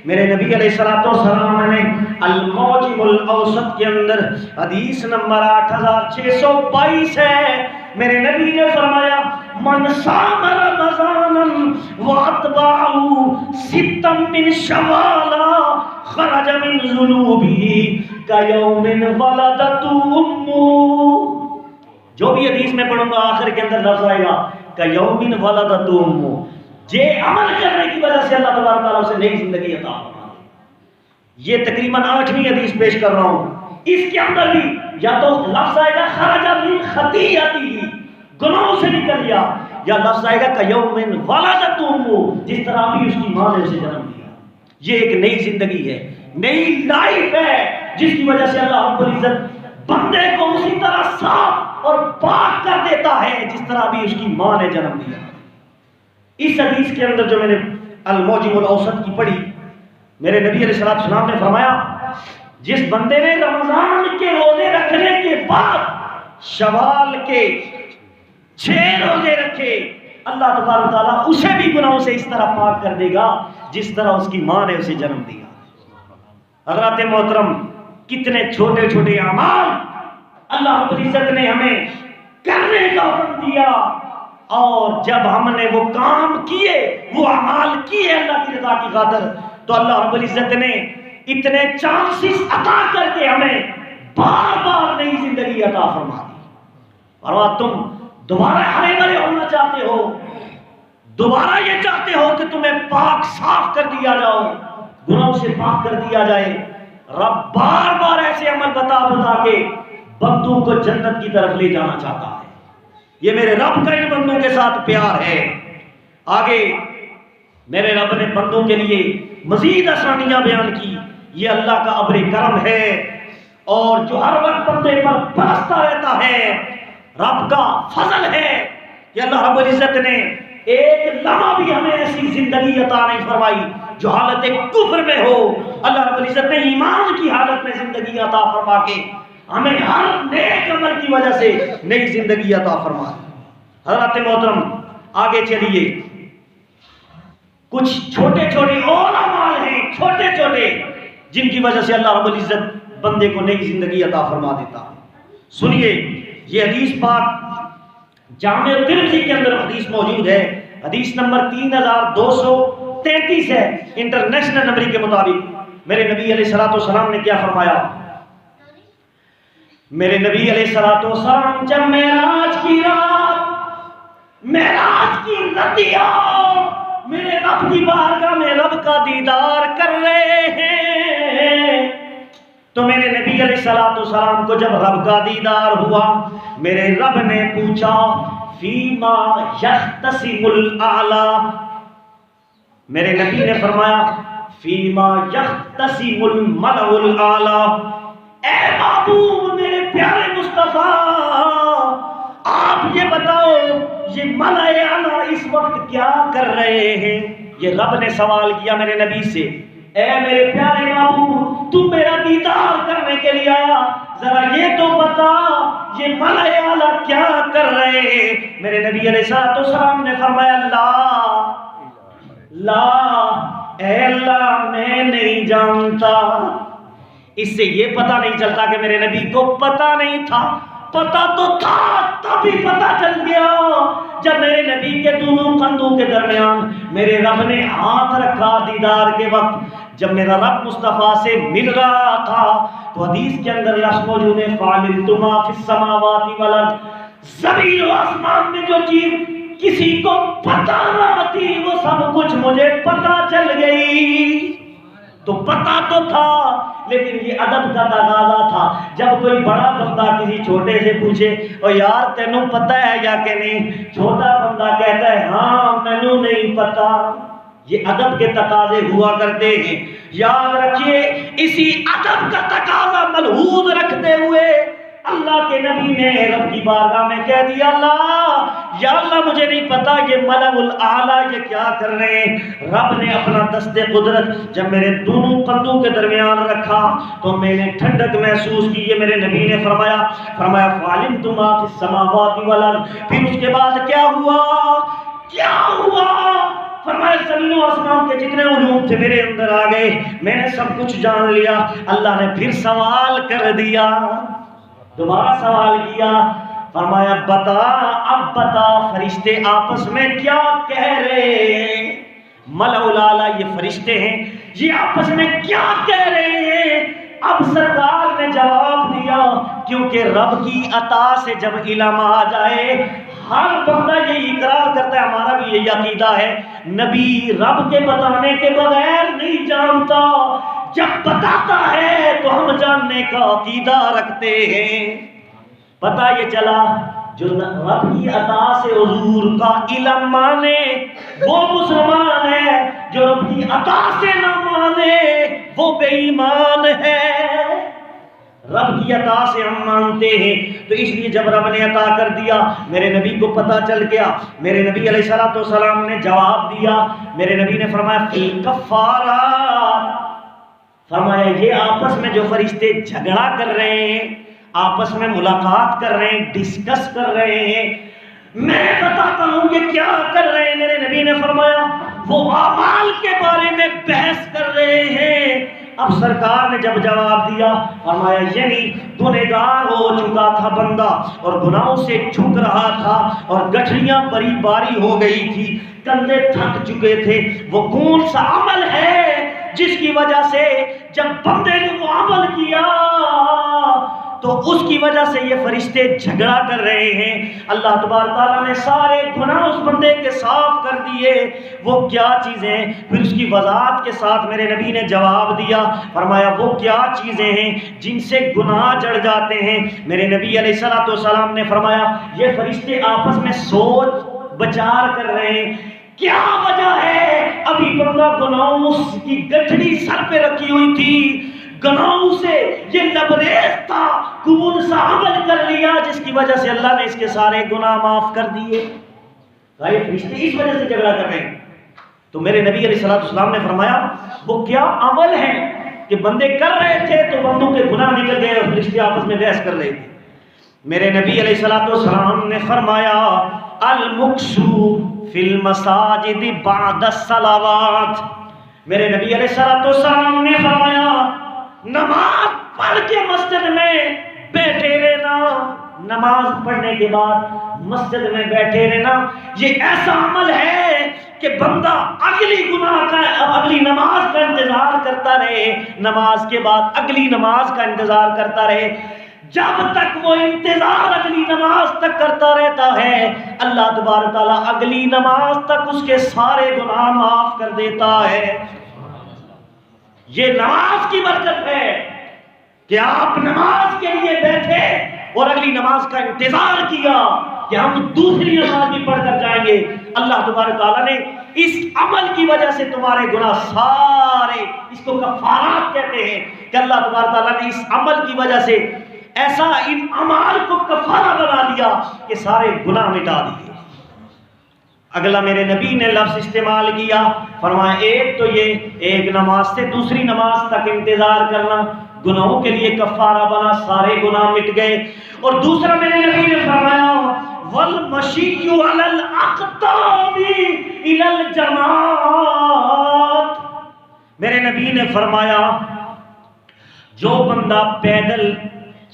Speaker 1: میرے نبی علیہ الصلوۃ والسلام نے المعجم الاوسط کے اندر حدیث نمبر 8622 ہے، میرے نبی نے فرمایا من صام رمضانا واتبعه ستا من شوال خرج من ذنوبه كيوم ولدته امه۔ جو بھی حدیث میں پڑھوں گا آخر کے اندر لفظ آئے گا کیوم ولدته امه، یہ عمل کرنے کی وجہ سے اللہ تبارک تعالیٰ اسے نئی زندگی عطا فرما دے۔ یہ تقریباً 8ویں حدیث پیش کر رہا ہوں، اس کے اندر بھی یا تو لفظ آئے گا خرج من خطیئته، گناہوں سے نکل گیا، یا لفظ آئے گا کیوم ولدته امه، جس طرح بھی اس کی ماں نے اسے جنم دیا۔ یہ ایک نئی زندگی ہے، نئی لائف ہے جس کی وجہ سے اللہ رب العزت بندے کو اسی طرح صاف اور پاک کر دیتا ہے جس طرح بھی اس کی ماں نے جنم دیا۔ اس حدیث کے اندر جو میں نے المعجم الاوسط کی پڑھی، میرے نبی علیہ السلام نے فرمایا جس بندے نے رمضان کے روزے رکھنے کے بعد شوال کے 6 روزے رکھے اللہ تبارک تعالیٰ اسے بھی گناہوں سے اس طرح پاک کر دے گا جس طرح اس کی ماں نے اسے جنم دیا۔ حضرات محترم، کتنے چھوٹے چھوٹے اعمال اللہ رب العزت نے ہمیں کرنے کا حکم دیا، اور جب ہم نے وہ کام کیے، وہ اعمال کیے اللہ کی رضا کی خاطر، تو اللہ رب العزت نے اتنے چانسز عطا کر کے ہمیں بار بار نئی زندگی عطا فرما دی۔ اور تم دوبارہ ہرے بھرے ہونا چاہتے ہو، دوبارہ یہ چاہتے ہو کہ تمہیں پاک صاف کر دیا جاؤ، گناہوں سے پاک کر دیا جائے، رب بار بار ایسے عمل بتا بتا کے بندوں کو جنت کی طرف لے جانا چاہتا ہے۔ یہ میرے رب کا ان بندوں کے ساتھ پیار ہے۔ آگے میرے رب نے بندوں کے لیے مزید آسانیاں بیان کی، یہ اللہ کا ابر کرم ہے، اور جو ہر وقت بندے پر برستا رہتا ہے، رب کا فضل ہے کہ اللہ رب العزت نے ایک لمحہ بھی ہمیں ایسی زندگی عطا نہیں فرمائی جو حالت کفر میں ہو۔ اللہ رب العزت نے ایمان کی حالت میں زندگی عطا فرما کے ہمیں ہر نیک عمل کی وجہ سے نئی زندگی عطا فرما۔ حضرات محترم آگے چلیے، کچھ چھوٹے چھوٹے اور اعمال ہیں، چھوٹے چھوٹے، جن کی وجہ سے اللہ رب العزت بندے کو نئی زندگی عطا فرما دیتا ہے۔ سنیے، یہ حدیث پاک جامع ترمذی کے اندر حدیث موجود ہے، حدیث نمبر 3233 ہے انٹرنیشنل نمبر کے مطابق۔ میرے نبی علیہ الصلوۃ والسلام نے کیا فرمایا؟ میرے نبی علیہ الصلوۃ والسلام جب معراج کی رات، معراج کی راتیاں میرے رب کی بارگاہ میں رب کا دیدار کر رہے ہیں، تو میرے نبی علیہ الصلوۃ والسلام کو جب رب کا دیدار ہوا، میرے رب نے پوچھا فیما یختصم الاعلی، میرے نبی نے فرمایا فیما یختصم الملأ الاعلی، اے محبوب میرے پیارے مصطفیٰ، آپ یہ بتاؤ یہ ملأ اعلی اس وقت کیا کر رہے ہیں؟ یہ رب نے سوال کیا میرے نبی سے، اے میرے پیارے محبوب تم میرا دیدار کرنے کے لیے آیا، ذرا یہ تو بتا یہ ملأ اعلی کیا کر رہے ہیں؟ میرے نبی علیہ الصلوۃ والسلام نے فرمایا لا اے اللہ میں نہیں جانتا۔ اس سے یہ پتہ نہیں چلتا کہ میرے نبی کو پتہ نہیں تھا، پتہ تو تھا، تبھی پتہ چل گیا جب میرے نبی کے دونوں کندھوں کے درمیان میرے رب نے ہاتھ رکھا دیدار کے وقت، جب میرا رب مصطفیٰ سے مل رہا تھا، تو حدیث کے اندر لفظ موجود ہے فَعَلِمْتُ مَا فِي السَّمَاوَاتِ وَالْأَرْضِ، زمین و آسمان میں جو چیز کسی کو پتہ نہ تھی وہ سب کچھ مجھے پتہ چل گئی۔ تو پتہ تو تھا، لیکن یہ ادب کا تقاضا تھا، جب کوئی بڑا بندہ کسی چھوٹے سے پوچھے او یار تینوں پتہ ہے یا کہ نہیں، چھوٹا بندہ کہتا ہے ہاں مینوں نہیں پتہ۔ یہ ادب کے تقاضے ہوا کرتے ہیں، یاد رکھیے، اسی ادب کا تقاضا ملحوظ رکھتے ہوئے اللہ کے نبی نے رب کی بارگاہ میں کہہ دیا یا اللہ مجھے نہیں پتا یہ ملأ الاعلی یہ کیا کر رہے ہیں۔ رب نے اپنا دست قدرت جب میرے دونوں کندھوں کے درمیان رکھا تو میں نے ٹھنڈک محسوس کی۔ یہ میرے نبی نے فرمایا فَعَلِمْتُ مَا فِي السَّمَاوَاتِ وَالْأَرْضِ، پھر اس کے بعد کیا ہوا؟ فرمایا زمین و آسمان کے جتنے علوم تھے میرے اندر آ گئے، میں نے سب کچھ جان لیا۔ اللہ نے پھر سوال کر دیا، دوبارہ سوال کیا، فرمایا اب بتا فرشتے آپس میں کیا کہہ رہے ہیں؟ ملأ الاعلی یہ فرشتے ہیں، یہ آپس میں کیا کہہ رہے ہیں؟ اب سرکار نے جواب دیا، کیونکہ رب کی عطا سے جب علم آ جائے ہر بندہ یہی اقرار کرتا ہے، ہمارا بھی یہی عقیدہ ہے، نبی رب کے بتانے کے بغیر نہیں جانتا، جب بتاتا ہے تو ہم جاننے کا عقیدہ رکھتے ہیں۔ پتہ یہ چلا جو رب کی عطا سے حضور کا علم مانے وہ مسلمان ہے، جو رب کی عطا سے نہ مانے وہ بے ایمان ہے۔ رب کی عطا سے ہم مانتے ہیں، تو اس لیے جب رب نے عطا کر دیا میرے نبی کو پتہ چل گیا، میرے نبی علیہ الصلوۃ والسلام نے جواب دیا، میرے نبی نے فرمایا فی الکفارات، فرمایا یہ آپس میں جو فرشتے جھگڑا کر رہے ہیں، آپس میں ملاقات کر رہے ہیں، ڈسکس کر رہے ہیں، میں بتاتا ہوں یہ کیا کر رہے ہیں۔ میرے نبی نے فرمایا وہ اعمال کے بارے میں بحث کر رہے ہیں، اب سرکار نے جب جواب دیا فرمایا یعنی گنہگار ہو چکا تھا بندہ اور گناہوں سے جھک رہا تھا اور گٹھڑیاں بری باری ہو گئی تھی، کندھے تھک چکے تھے، وہ کون سا عمل ہے جس کی وجہ سے جب بندے نے وہ عمل کیا تو اس کی وجہ سے یہ فرشتے جھگڑا کر رہے ہیں؟ اللہ تبارک تعالیٰ نے سارے گناہ اس بندے کے صاف کر دیے، وہ کیا چیزیں؟ پھر اس کی وضاحت کے ساتھ میرے نبی نے جواب دیا، فرمایا وہ کیا چیزیں ہیں جن سے گناہ جڑ جاتے ہیں؟ میرے نبی علیہ الصلوۃ والسلام نے فرمایا یہ فرشتے آپس میں سوچ بچار کر رہے ہیں کیا وجہ ہے؟ ابھی بندہ گناہوں کی گٹھڑی سر پہ رکھی ہوئی تھی، گناہوں سے یہ لبریز تھا، کون سا عمل کر لیا جس کی وجہ سے اللہ نے اس کے سارے گناہ معاف کر دیے؟ فرشتے اس وجہ سے جھگڑا کر رہے ہیں۔ تو میرے نبی علیہ الصلوۃ والسلام نے فرمایا وہ کیا عمل ہے کہ بندے کر رہے تھے تو بندوں کے گناہ نکل گئے اور فرشتے آپس میں بحث کر رہے تھے؟ میرے نبی علیہ الصلوۃ والسلام نے فرمایا المکسو فی المساجد بعد الصلوات۔ میرے نبی علیہ الصلوۃ والسلام نے فرمایا نماز پڑھ کے مسجد میں بیٹھے رہنا، نماز پڑھنے کے بعد مسجد میں بیٹھے رہنا یہ ایسا عمل ہے کہ بندہ اگلی نماز کا انتظار کرتا رہے، نماز کے بعد اگلی نماز کا انتظار کرتا رہے۔ جب تک وہ انتظار اگلی نماز تک کرتا رہتا ہے اللہ تبارک تعالیٰ اگلی نماز تک اس کے سارے گناہ معاف کر دیتا ہے۔ یہ نماز کی برکت ہے کہ آپ نماز کے لیے بیٹھے اور اگلی نماز کا انتظار کیا کہ ہم دوسری نماز بھی پڑھ کر جائیں گے۔ اللہ تبارک تعالیٰ نے اس عمل کی وجہ سے تمہارے گناہ سارے، اس کو کفارات کہتے ہیں کہ اللہ تبارک تعالیٰ نے اس عمل کی وجہ سے ایسا ان اعمال کو کفارہ بنا دیا کہ سارے گناہ مٹا دیے۔ اگلا میرے نبی نے لفظ استعمال کیا، فرمایا ایک تو یہ ایک نماز سے دوسری نماز تک انتظار کرنا گناہوں کے لیے کفارہ بنا، سارے گناہ مٹ گئے۔ اور دوسرا میرے نبی نے فرمایا والمشی علی الاقدام الی الجماعات۔ میرے نبی نے فرمایا جو بندہ پیدل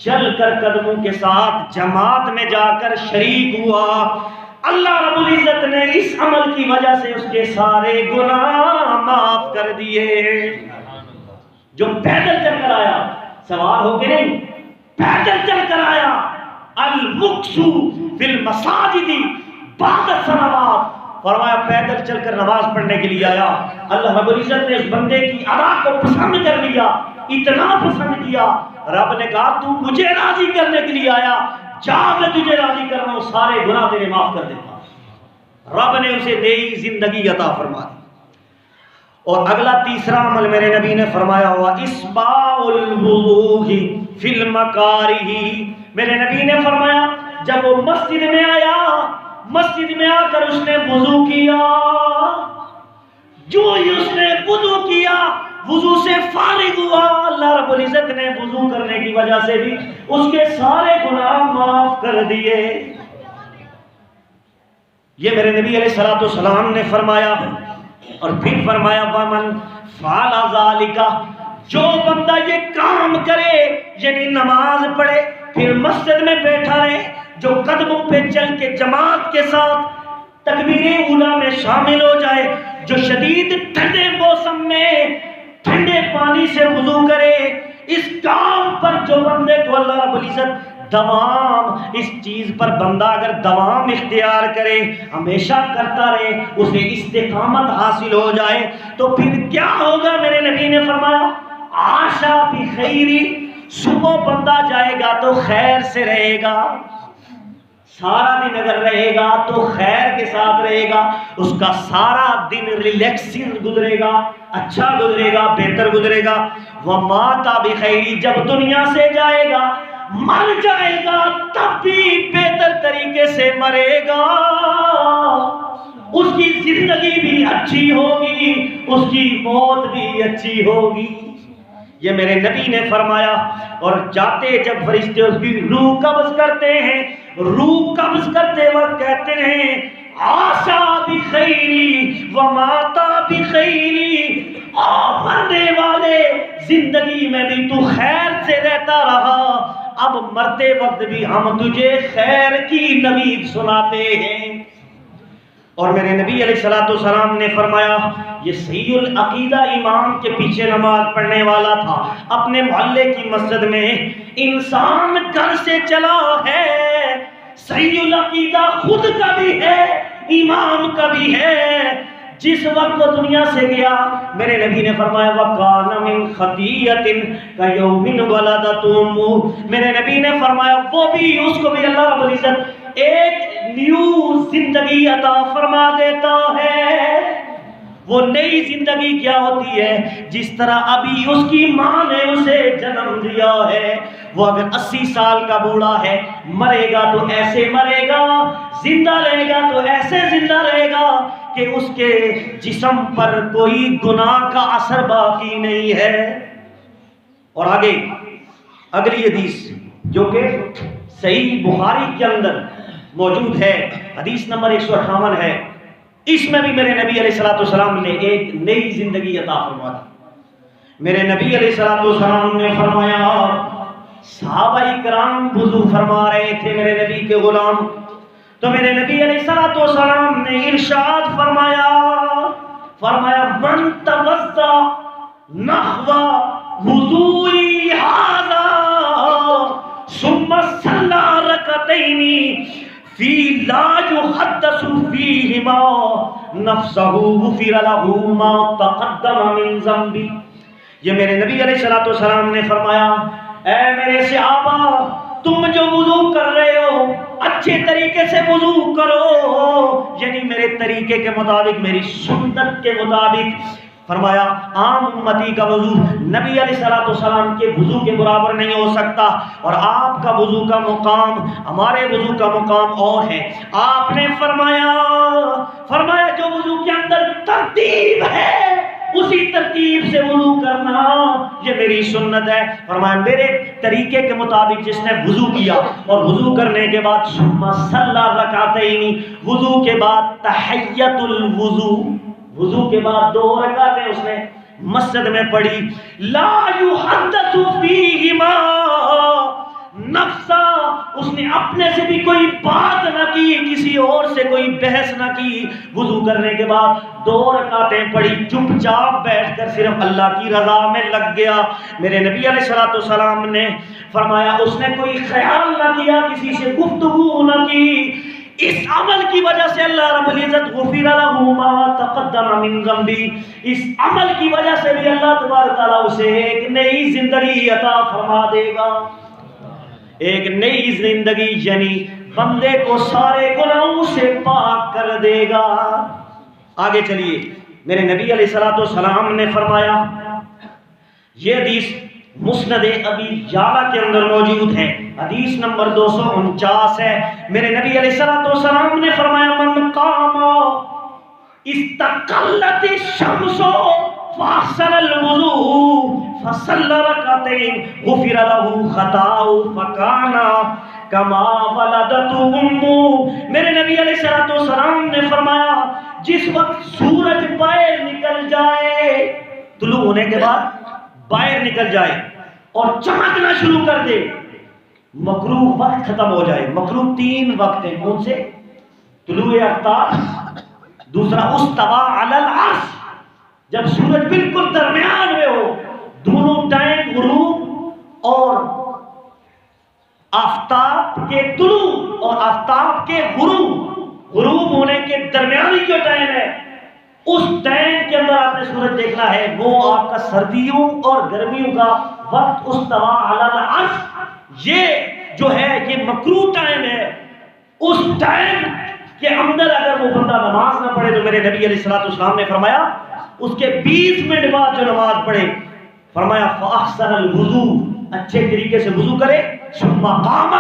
Speaker 1: چل کر قدموں کے ساتھ جماعت میں جا کر شریک ہوا، اللہ رب العزت نے اس عمل کی وجہ سے اس کے سارے گناہ معاف کر دیے۔ جو پیدل چل کر آیا، سوار ہو کے نہیں، پیدل چل کر آیا، المکسو فی المساجد بعد الصلوات، فرمایا پیدل چل کر نماز پڑھنے کے لیے آیا، اللہ رب العزت نے اس بندے کی ادا کو پسند کر لیا، اتنا پسند کیا، رب نے کہا تو مجھے راضی کرنے کے لیے آیا، جا میں تجھے راضی کر رہا ہوں، سارے گناہ تیرے معاف کر دیتا ہوں۔ رب نے اسے نئی زندگی عطا فرما دی۔ اور اگلا تیسرا عمل میرے نبی نے فرمایا ہوا اسباء الوضوء فی المکارہ۔ میرے نبی نے فرمایا جب وہ مسجد میں آیا، مسجد میں آ کر اس نے وضو کیا، جو ہی اس نے وضو کیا، وضو سے فارغ ہوا، اللہ رب العزت نے وضو کرنے کی وجہ سے بھی اس کے سارے گناہ معاف کر دیے۔ یہ میرے نبی علیہ الصلوۃ والسلام نے فرمایا۔ اور پھر فرمایا وَمَنْ فَعَلَ ذَلِكَ، جو بندہ یہ کام کرے یعنی نماز پڑھے پھر مسجد میں بیٹھا رہے، جو قدموں پہ چل کے جماعت کے ساتھ تکبیر اولیٰ میں شامل ہو جائے، جو شدید ٹھنڈے موسم میں ٹھنڈے پانی سے وضو کرے، اس کام پر جو بندے کو اللہ رب العزت دوام، اس چیز پر بندہ اگر دوام اختیار کرے، ہمیشہ کرتا رہے، اسے استقامت حاصل ہو جائے، تو پھر کیا ہوگا؟ میرے نبی نے فرمایا عاشا بخیری، صبح بندہ جائے گا تو خیر سے رہے گا، سارا دن اگر رہے گا تو خیر کے ساتھ رہے گا، اس کا سارا دن ریلیکسنگ گزرے گا، اچھا گزرے گا، بہتر گزرے گا۔ وَمَاتَ بِخَيْرٍ، جب دنیا سے جائے گا، مر جائے گا، تب بھی بہتر طریقے سے مرے گا، اس کی زندگی بھی اچھی ہوگی، اس کی موت بھی اچھی ہوگی۔ یہ میرے نبی نے فرمایا۔ اور جاتے جب فرشتے اس کی روح قبض کرتے ہیں، روح قبض کرتے وقت کہتے ہیں عاشا بخیری وماتا بخیری، مرنے والے زندگی میں بھی تو خیر سے رہتا رہا، اب مرتے وقت بھی ہم تجھے خیر کی نوید سناتے ہیں۔ اور میرے نبی علیہ السلام نے فرمایا، یہ صحیح العقیدہ امام کے پیچھے نماز پڑھنے والا تھا، اپنے محلے کی مسجد میں انسان گھر سے چلا ہے، صحیح العقیدہ خود کا بھی ہے امام کا بھی ہے، جس وقت وہ دنیا سے گیا میرے نبی نے فرمایا وَقَانَ مِنْ خَطِيَّةٍ كَيَوْمٍ وَلَدَتْهُ أُمُّهُ، میرے نبی نے فرمایا وہ بھی، اس کو بھی اللہ رب العزت ایک نیو زندگی عطا فرما دیتا ہے۔ وہ نئی زندگی کیا ہوتی ہے؟ جس طرح ابھی اس کی ماں نے اسے جنم دیا ہے، وہ اگر 80 سال کا بوڑھا ہے، مرے گا تو ایسے مرے گا، زندہ رہے گا تو ایسے زندہ رہے گا کہ اس کے جسم پر کوئی گناہ کا اثر باقی نہیں ہے۔ اور آگے اگلی حدیث جو کہ صحیح بخاری کے اندر موجود ہے، حدیث نمبر 158 ہے، اس میں بھی میرے نبی علیہ السلام نے ایک نئی زندگی عطا فرما دی۔ میرے نبی علیہ السلام نے فرمایا، صحابہ کرام وضو فرما رہے تھے میرے نبی کے غلام، تو میرے نبی علیہ السلام نے ارشاد فرمایا من توضا نحو وضوئی ھذا ثم صلی رکعتین فی لا یحدث فیہما نفسہ غفر لہ ما تقدم من ذنبہ۔ یہ میرے نبی علیہ السلام نے فرمایا، اے میرے صحابہ، تم جو وضو کر رہے ہو اچھے طریقے سے وضو کرو، یعنی میرے طریقے کے مطابق، میری سنت کے مطابق۔ فرمایا عام امتی کا وضو نبی علیہ السلام کے وضو کے برابر نہیں ہو سکتا، اور آپ کا وضو کا مقام ہمارے وضو کا مقام اور ہے۔ آپ نے فرمایا جو وضو کے اندر ترتیب ہے اسی ترتیب سے وضو کرنا، یہ میری سنت ہے۔ فرمایا میرے طریقے کے مطابق جس نے وضو کیا اور وضو کرنے کے بعد ثم صلی رکعتین، وضو کے بعد تحیۃ الوضو، وضو کے بعد 2 رکعتیں اس نے مسجد میں پڑھی، لا یحدث فیہما نفسا، اس نے اپنے سے بھی کوئی بات نہ کی، کسی اور سے کوئی بحث نہ کی، وضو کرنے کے بعد 2 رکعتیں پڑھی، چپ چاپ بیٹھ کر صرف اللہ کی رضا میں لگ گیا۔ میرے نبی علیہ السلام نے فرمایا اس نے کوئی خیال نہ کیا، کسی سے گفتگو نہ کی، اس عمل کی وجہ سے اللہ رب العزت غفر لہ ما تقدم من ذنبہ، اس عمل کی وجہ سے بھی اللہ تبارک تعالیٰ اسے ایک نئی زندگی عطا فرما دے گا۔ ایک نئی زندگی یعنی بندے کو سارے گناہوں سے پاک کر دے گا۔ آگے چلیے، میرے نبی علیہ السلام نے فرمایا، یہ حدیث مسند ابی یعلا کے اندر موجود ہے، حدیث نمبر 249 ہے۔ میرے نبی علیہ السلام نے فرمایا من قام استقلت الشمس فاحسن الوضوء فصلی رکعتین غفر لہ خطاؤہ فکان کما ولدتہ امہ۔ میرے نبی علیہ السلام نے فرمایا جس وقت سورج باہر نکل جائے، طلوع ہونے کے بعد باہر نکل جائے اور چمکنا شروع کر دے، مکروہ وقت ختم ہو جائے۔ مکروہ 3 وقت ہیں، کون سے؟ طلوع آفتاب، دوسرا استوى علی العرش، جب سورج بالکل درمیان میں ہو، دونوں ٹائم غروب اور آفتاب کے طلوع اور آفتاب کے غروب ہونے کے درمیانی جو ٹائم ہے، اس ٹائم کے اندر آپ نے سورج دیکھنا ہے، وہ آپ کا سردیوں اور گرمیوں کا وقت استوى علی العرش، یہ جو ہے یہ مکروہ ٹائم ہے۔ اس ٹائم کے اندر اگر وہ بندہ نماز نہ پڑھے تو میرے نبی علیہ السلام نے فرمایا اس کے 20 منٹ بعد جو نماز پڑھے، فرمایا فاحسن الوضوء، اچھے طریقے سے وضو کرے، ثم قام،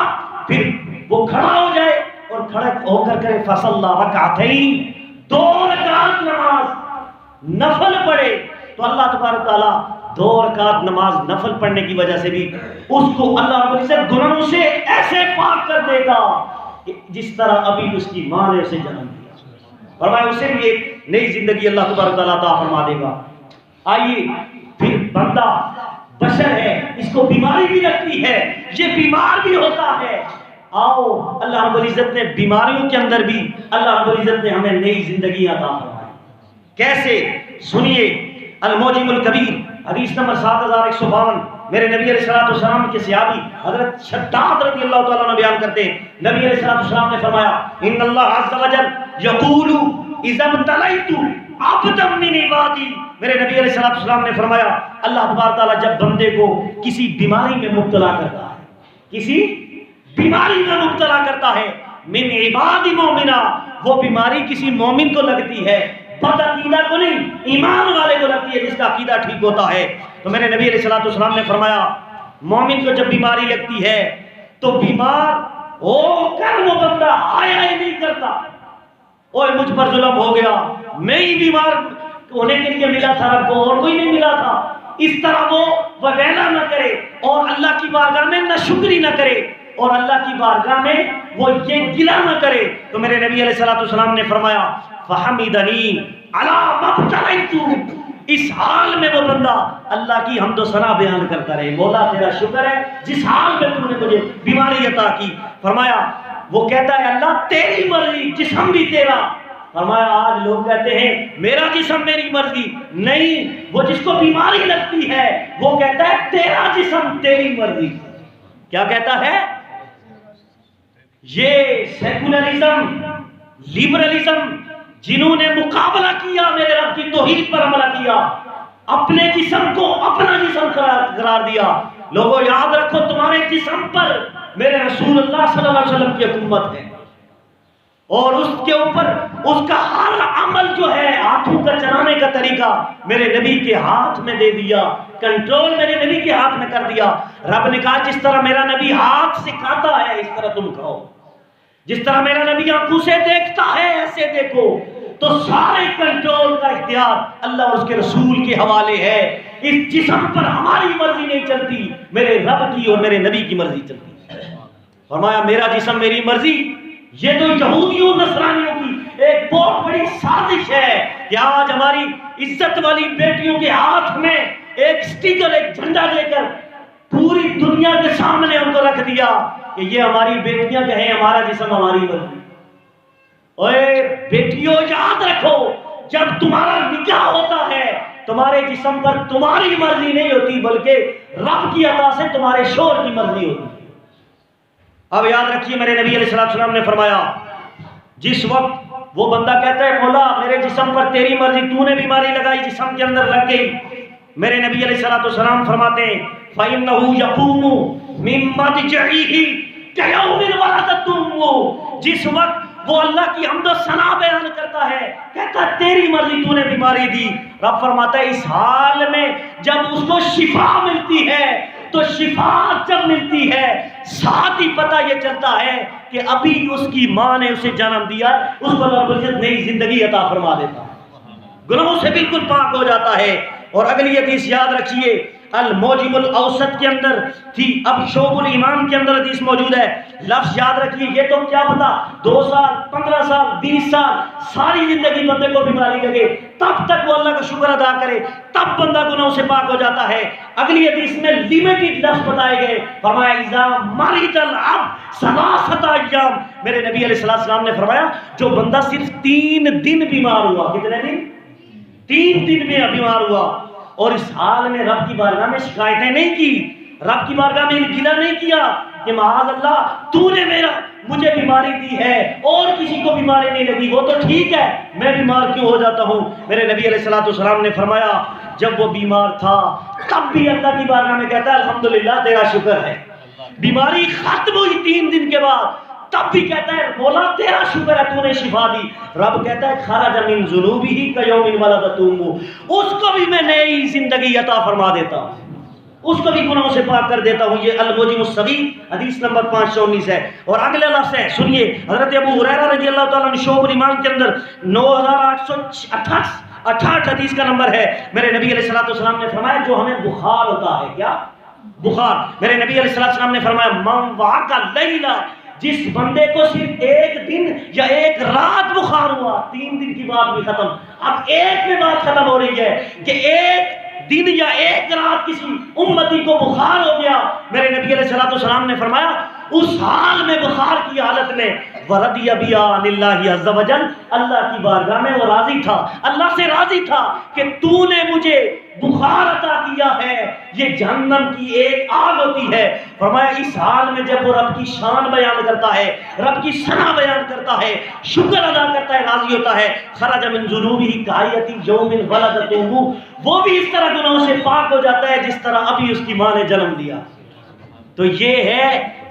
Speaker 1: پھر وہ کھڑا ہو جائے اور کھڑا ہو کر کرے فصلی رکعتین، 2 رکعت نماز نفل پڑھے، تو اللہ تبارک تعالیٰ 2 رکعت نماز نفل پڑھنے کی وجہ سے بھی اس کو اللہ رب العزت گناہوں سے ایسے پاک کر دے گا جس طرح ابھی اس کی ماں نے اسے جنم دیا، فرمایا اسے بھی ایک نئی زندگی اللہ تبارک تعالیٰ عطا فرما دے گا۔ آئیے پھر بندہ بشر ہے، اس کو بیماری بھی لگتی ہے، یہ بیمار بھی ہوتا ہے۔ آؤ اللہ رب العزت نے بیماریوں کے اندر بھی اللہ رب العزت نے ہمیں نئی زندگی عطا فرمائی۔ کیسے؟ سنیے، الموجم الکبیر حدیث نمبر 7152، میرے نبی علیہ السلام کے صحابی حضرت شداد رضی اللہ تعالیٰ عنہ بیان کرتے ہیں، نبی علیہ السلام نے فرمایا ان اللہ عز وجل یقول اذا ابتلیت عبدا من عبادی، میرے نبی علیہ السلام نے فرمایا اللہ تبارک تعالیٰ جب بندے کو کسی بیماری میں مبتلا کرتا ہے، کسی بیماری میں مبتلا کرتا ہے، من عباد مومنہ، وہ بیماری کسی مومن کو لگتی ہے، بد عقیدہ کو نہیں، ایمان والے کو لگتی ہے جس کا عقیدہ ٹھیک ہوتا ہے۔ تو میرے نبی علیہ السلام نے فرمایا مومن کو جب بیماری لگتی ہے تو بیمار ہو کر وہ بندہ آیا ہی نہیں کرتا، اوہ مجھ پر ظلم ہو گیا، میں ہی بیمار ہونے کے لیے ملا تھا رب کو اور کوئی نہیں ملا تھا، اس طرح وہ ویلا نہ کرے اور اللہ کی بارگاہ میں نہ شکری نہ کرے اور اللہ کی بارگاہ میں وہ یہ گلہ نہ کرے۔ تو میرے نبی علیہ السلام نے فرمایا فحمدنی علی ما ابتلیت، اس حال میں وہ بندہ اللہ کی حمد و ثنا بیان کرتا رہے، مولا تیرا شکر ہے جس حال میں تو نے مجھے بیماری عطا کی۔ فرمایا وہ کہتا ہے اللہ تیری مرضی، جسم بھی تیرا۔ فرمایا آج لوگ کہتے ہیں میرا جسم میری مرضی، نہیں، وہ جس کو بیماری لگتی ہے وہ کہتا ہے تیرا جسم تیری مرضی۔ کیا کہتا ہے؟ یہ سیکولرزم، لبرلزم، جنہوں نے مقابلہ کیا میرے رب کی توحید پر عمل کیا، اپنے جسم کو اپنا جسم قرار دیا۔ لوگوں یاد رکھو تمہارے جسم پر میرے رسول اللہ صلی اللہ علیہ وسلم کی حکومت ہے، اور اس کے اوپر اس کا ہر عمل جو ہے ہاتھوں کا چلانے کا طریقہ میرے نبی کے ہاتھ میں دے دیا، کنٹرول میرے نبی کے ہاتھ میں کر دیا۔ رب نے کہا جس طرح میرا نبی ہاتھ سکھاتا ہے اس طرح تم کھاؤ، جس طرح میرا نبی آنکھوں سے دیکھتا ہے ایسے دیکھو۔ تو سارے کنٹرول کا اختیار اللہ اور اس کے رسول کے حوالے ہے۔ اس جسم پر ہماری مرضی نہیں چلتی، میرے رب کی اور میرے نبی کی مرضی چلتی ہے۔ فرمایا میرا جسم میری مرضی، یہ تو یہودیوں نصرانیوں کی ایک بہت بڑی سازش ہے کہ آج ہماری عزت والی بیٹیوں کے ہاتھ میں ایک سٹیکر، ایک جھنڈا دے کر پوری دنیا کے سامنے ان کو رکھ دیا کہ یہ ہماری بیٹیاں کہیں ہمارا جسم ہماری مرضی۔ اوے بیٹیوں یاد رکھو جب تمہارا نکاح ہوتا ہے تمہارے جسم پر تمہاری مرضی نہیں ہوتی بلکہ رب کی عطا سے تمہارے شوہر کی مرضی ہوتی ہے۔ اب یاد رکھیے میرے نبی علیہ السلام نے فرمایا جس وقت وہ بندہ کہتا ہے مولا میرے جسم پر تیری مرضی، تو نے بیماری لگائی جسم کے اندر لگ گئی، میرے نبی علیہ السلام فرماتے ہیں فَإِنَّهُ يَقُومُ مِن مَّضْجِعِهِ كَيَوْمٍ وَلَدَتْهُ أُمُّهُ، جس وقت وہ اللہ کی حمد و ثنا بیان کرتا ہے، کہتا ہے تیری مرضی تو نے بیماری دی، رب فرماتا ہے اس حال میں جب اس کو شفا ملتی ہے تو شفا جب ملتی ہے ساتھ ہی پتہ یہ چلتا ہے کہ ابھی اس کی ماں نے اسے جنم دیا، اس کو رب العزت نئی زندگی عطا فرما دیتا ہے، گناہوں سے بالکل پاک ہو جاتا ہے۔ اور اگلی حدیث یاد رکھیے الموجم الاوسط کے اندر تھی، اب شعب الایمان کے اندر حدیث موجود ہے، لفظ یاد رکھیے، یہ تو کیا پتا 2 سال 15 سال 20 سال ساری زندگی بندے کو بیماری لگے تب تک وہ اللہ کا شکر ادا کرے تب بندہ گناہوں سے پاک ہو جاتا ہے۔ اگلی حدیث میں لیمیٹڈ لفظ بتائے گئے، فرمایا اذا مرض العبد 3 ایام، میرے نبی علیہ السلام نے فرمایا جو بندہ صرف 3 دن بیمار ہوا، کتنے دن؟ 3 دن میں بیمار ہوا اور اس حال میں رب کی بارگاہ میں شکایتیں نہیں کی، رب کی بارگاہ میں گلہ نہیں کیا کہ معاذ اللہ تو نے مجھے بیماری دی ہے اور کسی کو بیماری نہیں لگی، وہ تو ٹھیک ہے میں بیمار کیوں ہو جاتا ہوں۔ میرے نبی علیہ السلام نے فرمایا جب وہ بیمار تھا تب بھی اللہ کی بارگاہ میں کہتا ہے الحمدللہ تیرا شکر ہے، بیماری ختم ہوئی 3 دن کے بعد تب بھی کہتا ہے مولا تیرا شکر ہے تو نے شفا دی، رب کہتا ہے خرج من ذنوبہ کیوم ولدتہ امہ، اس کو بھی میں نئی زندگی عطا فرما دیتا ہوں، اس کو بھی گناہوں سے پاک کر دیتا ہوں۔ یہ الموجم الصغیر حدیث نمبر 519 ہے۔ اور اگلے لفظ ہے سنیے، حضرت ابو ہریرہ رضی اللہ تعالیٰ عنہ شعب الایمان کے اندر 9868 حدیث کا نمبر ہے، میرے نبی علیہ السلام نے فرمایا جو ہمیں بخار ہوتا ہے، کیا بخار، میرے نبی علیہ السلام نے فرمایا من وعک لیلہ، جس بندے کو صرف 1 دن یا 1 رات بخار ہوا 3 دن کی بات بھی ختم، اب ایک میں بات ختم ہو رہی ہے کہ 1 دن یا ایک رات کسی امتی کو بخار ہو گیا، میرے نبی علیہ السلام نے فرمایا اس حال میں، بخار کی حالت میں، وَرَضِيَ بِهَا عَنِ اللَّهِ عَزَّ وَجَلَّ، اللہ کی بارگاہ میں وہ راضی تھا، اللہ سے راضی تھا کہ تو نے مجھے بخار عطا کیا ہے، یہ جہنم کی ایک آگ ہوتی ہے۔ فرمایا اس حال میں جب وہ رب کی شان بیان کرتا ہے، رب کی ثنا بیان کرتا ہے، شکر ادا کرتا ہے، راضی ہوتا ہے، خرج من ذنوبہ کہیئۃ یوم ولدتہ، وہ بھی اس طرح گناہوں سے پاک ہو جاتا ہے جس طرح ابھی اس کی ماں نے جنم دیا۔ تو یہ ہے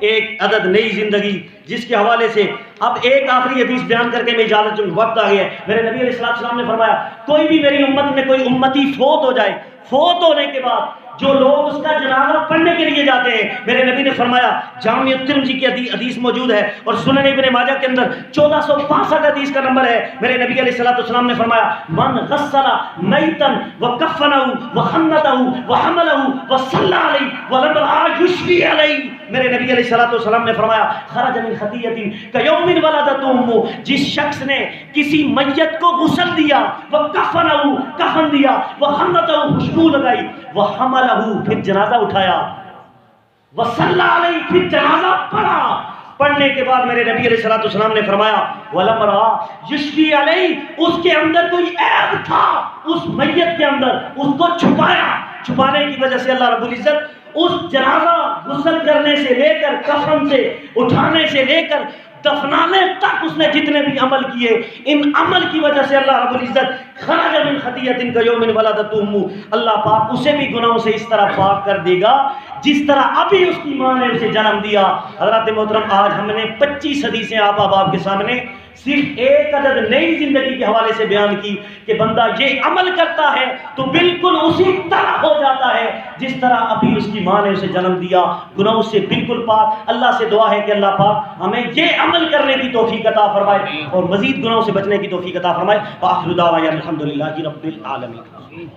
Speaker 1: ایک عدد نئی زندگی جس کے حوالے سے اب ایک آخری حدیث بیان کر کے میں اجازت چوں، وقت آ گیا ہے۔ میرے نبی علیہ السلام نے فرمایا کوئی بھی میری امت میں کوئی امتی فوت ہو جائے، فوت ہونے کے بعد جو لوگ اس کا جنازہ پڑھنے کے لیے جاتے ہیں، میرے نبی نے فرمایا، جامع ترمذی کی حدیث موجود ہے اور سنن ابن ماجہ کے اندر 1465 حدیث کا نمبر ہے، میرے نبی علیہ السلام نے فرمایا من غسل میتا وکفنہ وخنتہ وحملہ وصلی علیہ ولم رأى یشفی علیہ، میرے نبی علیہ السلام نے فرمایا خرج من خطیۃ کیوم ولدتہ امہ، جس شخص نے کسی میت کو غسل دیا، وکفنہ کفن دیا، وخنتہ خوشبو لگائی، وحملہ پھر جنازہ اٹھایا، وصلی علیہ پھر جنازہ پڑھا، پڑھنے کے بعد میرے نبی علیہ السلام نے فرمایا وَلَمْ رَأَى یشفی علیہ، اس کے اندر کوئی عیب تھا، اس میت کے اندر اس کو چھپایا، چھپانے کی وجہ سے اللہ رب العزت اس جنازہ غسل کرنے سے لے کر کفن سے اٹھانے سے لے کر دفنانے تک اس نے جتنے بھی عمل کیے، ان عمل کی وجہ سے اللہ رب العزت خرج من خطیۃ کیوم ولدتہ امہ، اللہ پاک اسے بھی گناہوں سے اس طرح پاک کر دے گا جس طرح ابھی اس کی ماں نے اسے جنم دیا۔ حضرات محترم، آج ہم نے 25 حدیثیں آپ احباب کے سامنے صرف ایک عدد نئی زندگی کے حوالے سے بیان کی کہ بندہ یہ عمل کرتا ہے تو بالکل اسی طرح ہو جاتا ہے جس طرح ابھی اس کی ماں نے اسے جنم دیا، گناہوں سے بالکل پاک۔ اللہ سے دعا ہے کہ اللہ پاک ہمیں یہ عمل کرنے کی توفیق عطا فرمائے اور مزید گناہوں سے بچنے کی توفیق عطا فرمائے۔ وآخر دعوانا الحمدللہ رب العالمین۔